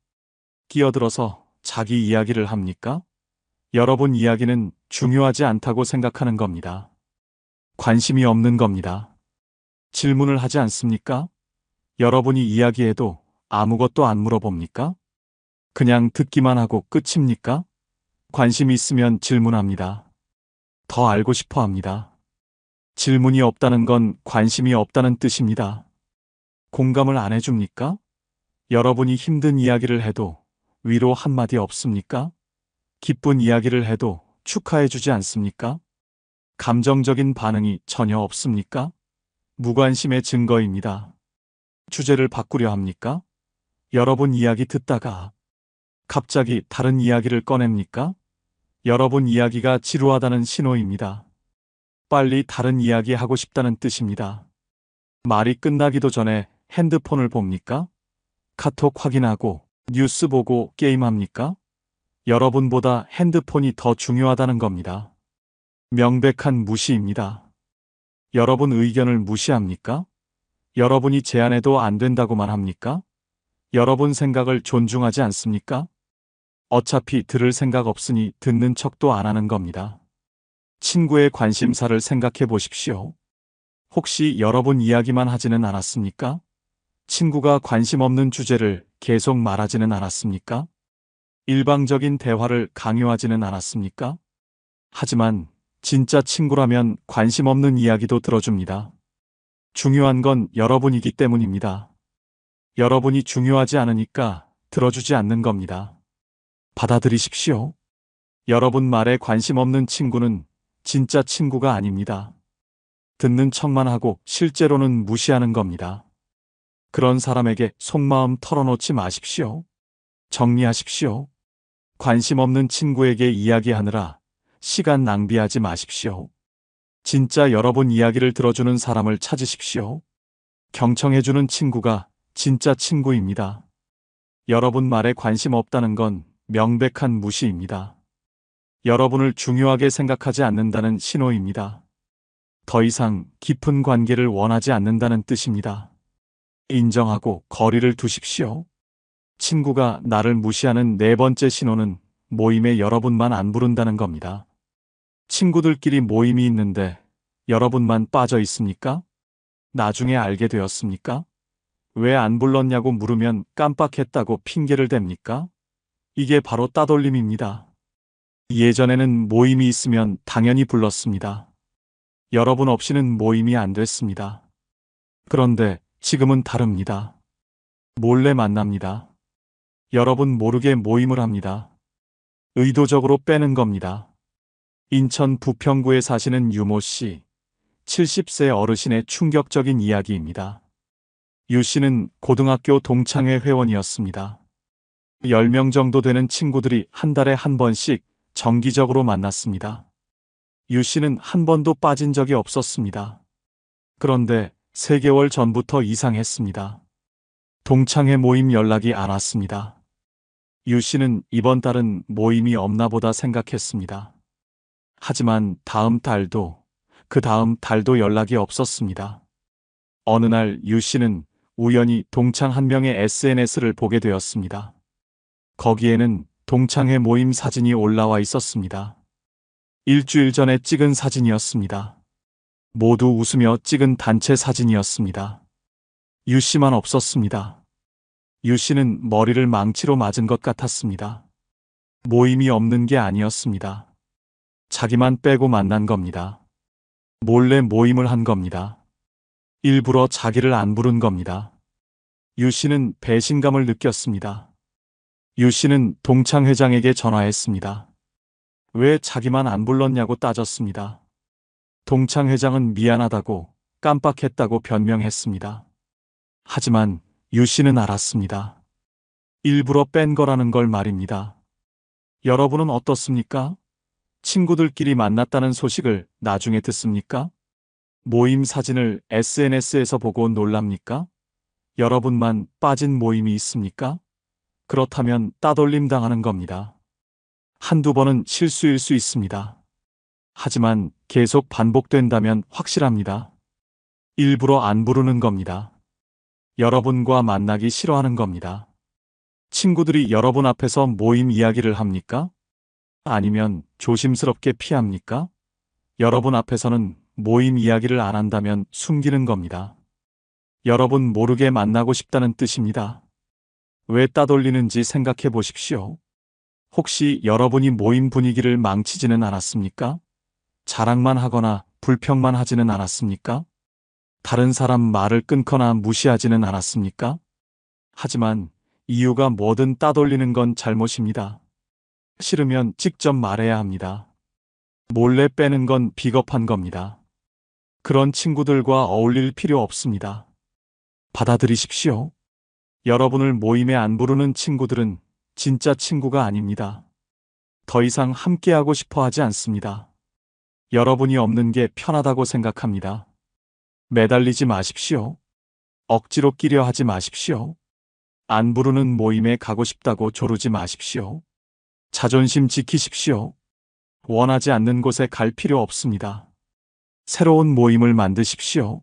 끼어들어서 자기 이야기를 합니까? 여러분 이야기는 중요하지 않다고 생각하는 겁니다. 관심이 없는 겁니다. 질문을 하지 않습니까? 여러분이 이야기해도 아무것도 안 물어봅니까? 그냥 듣기만 하고 끝입니까? 관심이 있으면 질문합니다. 더 알고 싶어 합니다. 질문이 없다는 건 관심이 없다는 뜻입니다. 공감을 안 해줍니까? 여러분이 힘든 이야기를 해도 위로 한마디 없습니까? 기쁜 이야기를 해도 축하해주지 않습니까? 감정적인 반응이 전혀 없습니까? 무관심의 증거입니다. 주제를 바꾸려 합니까? 여러분 이야기 듣다가 갑자기 다른 이야기를 꺼냅니까? 여러분 이야기가 지루하다는 신호입니다. 빨리 다른 이야기 하고 싶다는 뜻입니다. 말이 끝나기도 전에 핸드폰을 봅니까? 카톡 확인하고 뉴스 보고 게임합니까? 여러분보다 핸드폰이 더 중요하다는 겁니다. 명백한 무시입니다. 여러분 의견을 무시합니까? 여러분이 제안해도 안 된다고만 합니까? 여러분 생각을 존중하지 않습니까? 어차피 들을 생각 없으니 듣는 척도 안 하는 겁니다. 친구의 관심사를 생각해 보십시오. 혹시 여러분 이야기만 하지는 않았습니까? 친구가 관심 없는 주제를 계속 말하지는 않았습니까? 일방적인 대화를 강요하지는 않았습니까? 하지만 진짜 친구라면 관심 없는 이야기도 들어줍니다. 중요한 건 여러분이기 때문입니다. 여러분이 중요하지 않으니까 들어주지 않는 겁니다. 받아들이십시오. 여러분 말에 관심 없는 친구는 진짜 친구가 아닙니다. 듣는 척만 하고 실제로는 무시하는 겁니다. 그런 사람에게 속마음 털어놓지 마십시오. 정리하십시오. 관심 없는 친구에게 이야기하느라 시간 낭비하지 마십시오. 진짜 여러분 이야기를 들어주는 사람을 찾으십시오. 경청해주는 친구가 진짜 친구입니다. 여러분 말에 관심 없다는 건 명백한 무시입니다. 여러분을 중요하게 생각하지 않는다는 신호입니다. 더 이상 깊은 관계를 원하지 않는다는 뜻입니다. 인정하고 거리를 두십시오. 친구가 나를 무시하는 네 번째 신호는 모임에 여러분만 안 부른다는 겁니다. 친구들끼리 모임이 있는데 여러분만 빠져 있습니까? 나중에 알게 되었습니까? 왜 안 불렀냐고 물으면 깜빡했다고 핑계를 댑니까? 이게 바로 따돌림입니다. 예전에는 모임이 있으면 당연히 불렀습니다. 여러분 없이는 모임이 안 됐습니다. 그런데 지금은 다릅니다. 몰래 만납니다. 여러분 모르게 모임을 합니다. 의도적으로 빼는 겁니다. 인천 부평구에 사시는 유모 씨, 70세 어르신의 충격적인 이야기입니다. 유 씨는 고등학교 동창회 회원이었습니다. 10명 정도 되는 친구들이 한 달에 한 번씩 정기적으로 만났습니다. 유 씨는 한 번도 빠진 적이 없었습니다. 그런데 3개월 전부터 이상했습니다. 동창회 모임 연락이 안 왔습니다. 유 씨는 이번 달은 모임이 없나 보다 생각했습니다. 하지만 다음 달도 그 다음 달도 연락이 없었습니다. 어느 날 유 씨는 우연히 동창 한 명의 SNS를 보게 되었습니다. 거기에는 동창회 모임 사진이 올라와 있었습니다. 일주일 전에 찍은 사진이었습니다. 모두 웃으며 찍은 단체 사진이었습니다. 유 씨만 없었습니다. 유 씨는 머리를 망치로 맞은 것 같았습니다. 모임이 없는 게 아니었습니다. 자기만 빼고 만난 겁니다. 몰래 모임을 한 겁니다. 일부러 자기를 안 부른 겁니다. 유 씨는 배신감을 느꼈습니다. 유 씨는 동창회장에게 전화했습니다. 왜 자기만 안 불렀냐고 따졌습니다. 동창회장은 미안하다고 깜빡했다고 변명했습니다. 하지만 유 씨는 알았습니다. 일부러 뺀 거라는 걸 말입니다. 여러분은 어떻습니까? 친구들끼리 만났다는 소식을 나중에 듣습니까? 모임 사진을 SNS에서 보고 놀랍니까? 여러분만 빠진 모임이 있습니까? 그렇다면 따돌림 당하는 겁니다. 한두 번은 실수일 수 있습니다. 하지만 계속 반복된다면 확실합니다. 일부러 안 부르는 겁니다. 여러분과 만나기 싫어하는 겁니다. 친구들이 여러분 앞에서 모임 이야기를 합니까? 아니면 조심스럽게 피합니까? 여러분 앞에서는 모임 이야기를 안 한다면 숨기는 겁니다. 여러분 모르게 만나고 싶다는 뜻입니다. 왜 따돌리는지 생각해 보십시오. 혹시 여러분이 모임 분위기를 망치지는 않았습니까? 자랑만 하거나 불평만 하지는 않았습니까? 다른 사람 말을 끊거나 무시하지는 않았습니까? 하지만 이유가 뭐든 따돌리는 건 잘못입니다. 싫으면 직접 말해야 합니다. 몰래 빼는 건 비겁한 겁니다. 그런 친구들과 어울릴 필요 없습니다. 받아들이십시오. 여러분을 모임에 안 부르는 친구들은 진짜 친구가 아닙니다. 더 이상 함께하고 싶어 하지 않습니다. 여러분이 없는 게 편하다고 생각합니다. 매달리지 마십시오. 억지로 끼려 하지 마십시오. 안 부르는 모임에 가고 싶다고 조르지 마십시오. 자존심 지키십시오. 원하지 않는 곳에 갈 필요 없습니다. 새로운 모임을 만드십시오.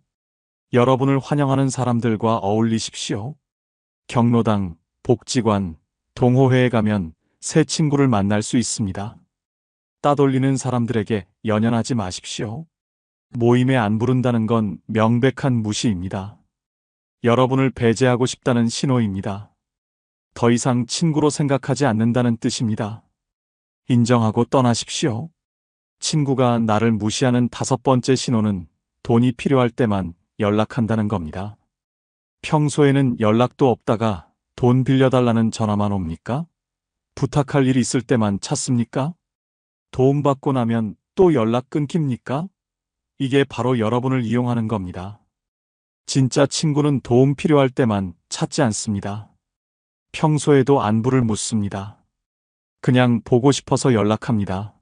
여러분을 환영하는 사람들과 어울리십시오. 경로당, 복지관, 동호회에 가면 새 친구를 만날 수 있습니다. 따돌리는 사람들에게 연연하지 마십시오. 모임에 안 부른다는 건 명백한 무시입니다. 여러분을 배제하고 싶다는 신호입니다. 더 이상 친구로 생각하지 않는다는 뜻입니다. 인정하고 떠나십시오. 친구가 나를 무시하는 5번째 신호는 돈이 필요할 때만 연락한다는 겁니다. 평소에는 연락도 없다가 돈 빌려달라는 전화만 옵니까? 부탁할 일 있을 때만 찾습니까? 도움받고 나면 또 연락 끊깁니까? 이게 바로 여러분을 이용하는 겁니다. 진짜 친구는 도움 필요할 때만 찾지 않습니다. 평소에도 안부를 묻습니다. 그냥 보고 싶어서 연락합니다.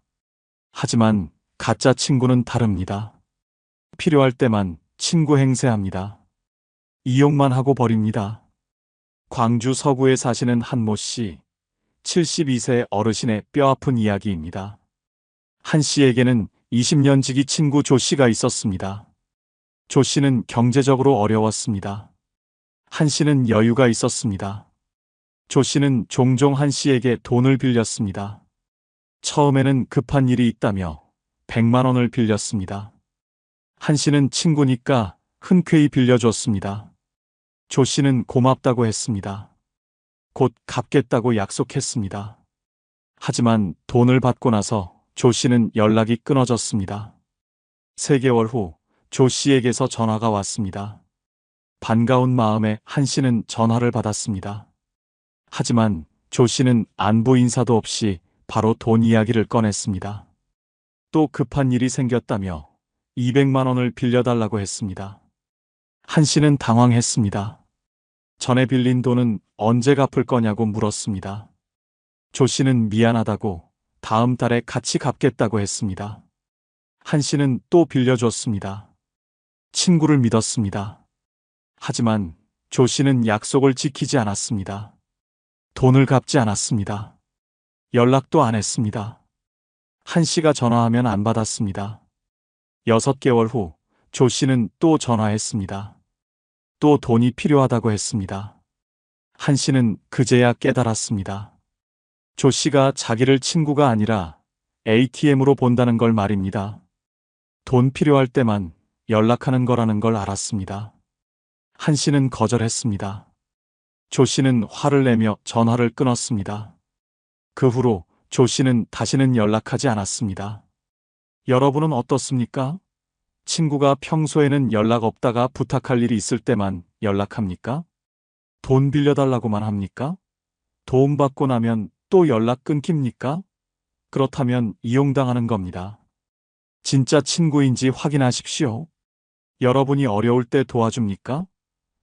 하지만 가짜 친구는 다릅니다. 필요할 때만 친구 행세합니다. 이용만 하고 버립니다. 광주 서구에 사시는 한모 씨, 72세 어르신의 뼈아픈 이야기입니다. 한 씨에게는 20년 지기 친구 조 씨가 있었습니다. 조 씨는 경제적으로 어려웠습니다. 한 씨는 여유가 있었습니다. 조 씨는 종종 한 씨에게 돈을 빌렸습니다. 처음에는 급한 일이 있다며 100만 원을 빌렸습니다. 한 씨는 친구니까 흔쾌히 빌려줬습니다. 조 씨는 고맙다고 했습니다. 곧 갚겠다고 약속했습니다. 하지만 돈을 받고 나서 조 씨는 연락이 끊어졌습니다. 3개월 후 조 씨에게서 전화가 왔습니다. 반가운 마음에 한 씨는 전화를 받았습니다. 하지만 조 씨는 안부 인사도 없이 바로 돈 이야기를 꺼냈습니다. 또 급한 일이 생겼다며 200만 원을 빌려달라고 했습니다. 한 씨는 당황했습니다. 전에 빌린 돈은 언제 갚을 거냐고 물었습니다. 조 씨는 미안하다고 다음 달에 같이 갚겠다고 했습니다. 한 씨는 또 빌려줬습니다. 친구를 믿었습니다. 하지만 조 씨는 약속을 지키지 않았습니다. 돈을 갚지 않았습니다. 연락도 안 했습니다. 한 씨가 전화하면 안 받았습니다. 6개월 후 조 씨는 또 전화했습니다. 또 돈이 필요하다고 했습니다. 한 씨는 그제야 깨달았습니다. 조 씨가 자기를 친구가 아니라 ATM으로 본다는 걸 말입니다. 돈 필요할 때만 연락하는 거라는 걸 알았습니다. 한 씨는 거절했습니다. 조 씨는 화를 내며 전화를 끊었습니다. 그 후로 조 씨는 다시는 연락하지 않았습니다. 여러분은 어떻습니까? 친구가 평소에는 연락 없다가 부탁할 일이 있을 때만 연락합니까? 돈 빌려달라고만 합니까? 도움받고 나면 또 연락 끊깁니까? 그렇다면 이용당하는 겁니다. 진짜 친구인지 확인하십시오. 여러분이 어려울 때 도와줍니까?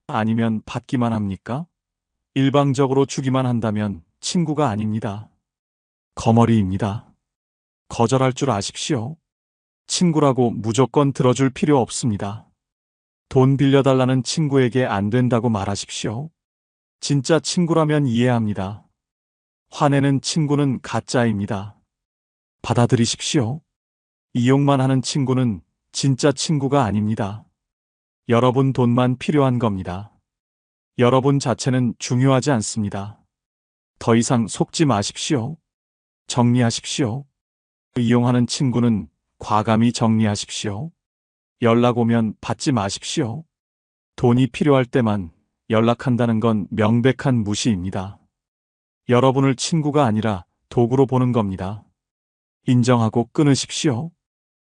아니면 받기만 합니까? 일방적으로 주기만 한다면 친구가 아닙니다. 거머리입니다. 거절할 줄 아십시오. 친구라고 무조건 들어줄 필요 없습니다. 돈 빌려달라는 친구에게 안 된다고 말하십시오. 진짜 친구라면 이해합니다. 화내는 친구는 가짜입니다. 받아들이십시오. 이용만 하는 친구는 진짜 친구가 아닙니다. 여러분 돈만 필요한 겁니다. 여러분 자체는 중요하지 않습니다. 더 이상 속지 마십시오. 정리하십시오. 이용하는 친구는 과감히 정리하십시오. 연락 오면 받지 마십시오. 돈이 필요할 때만 연락한다는 건 명백한 무시입니다. 여러분을 친구가 아니라 도구로 보는 겁니다. 인정하고 끊으십시오.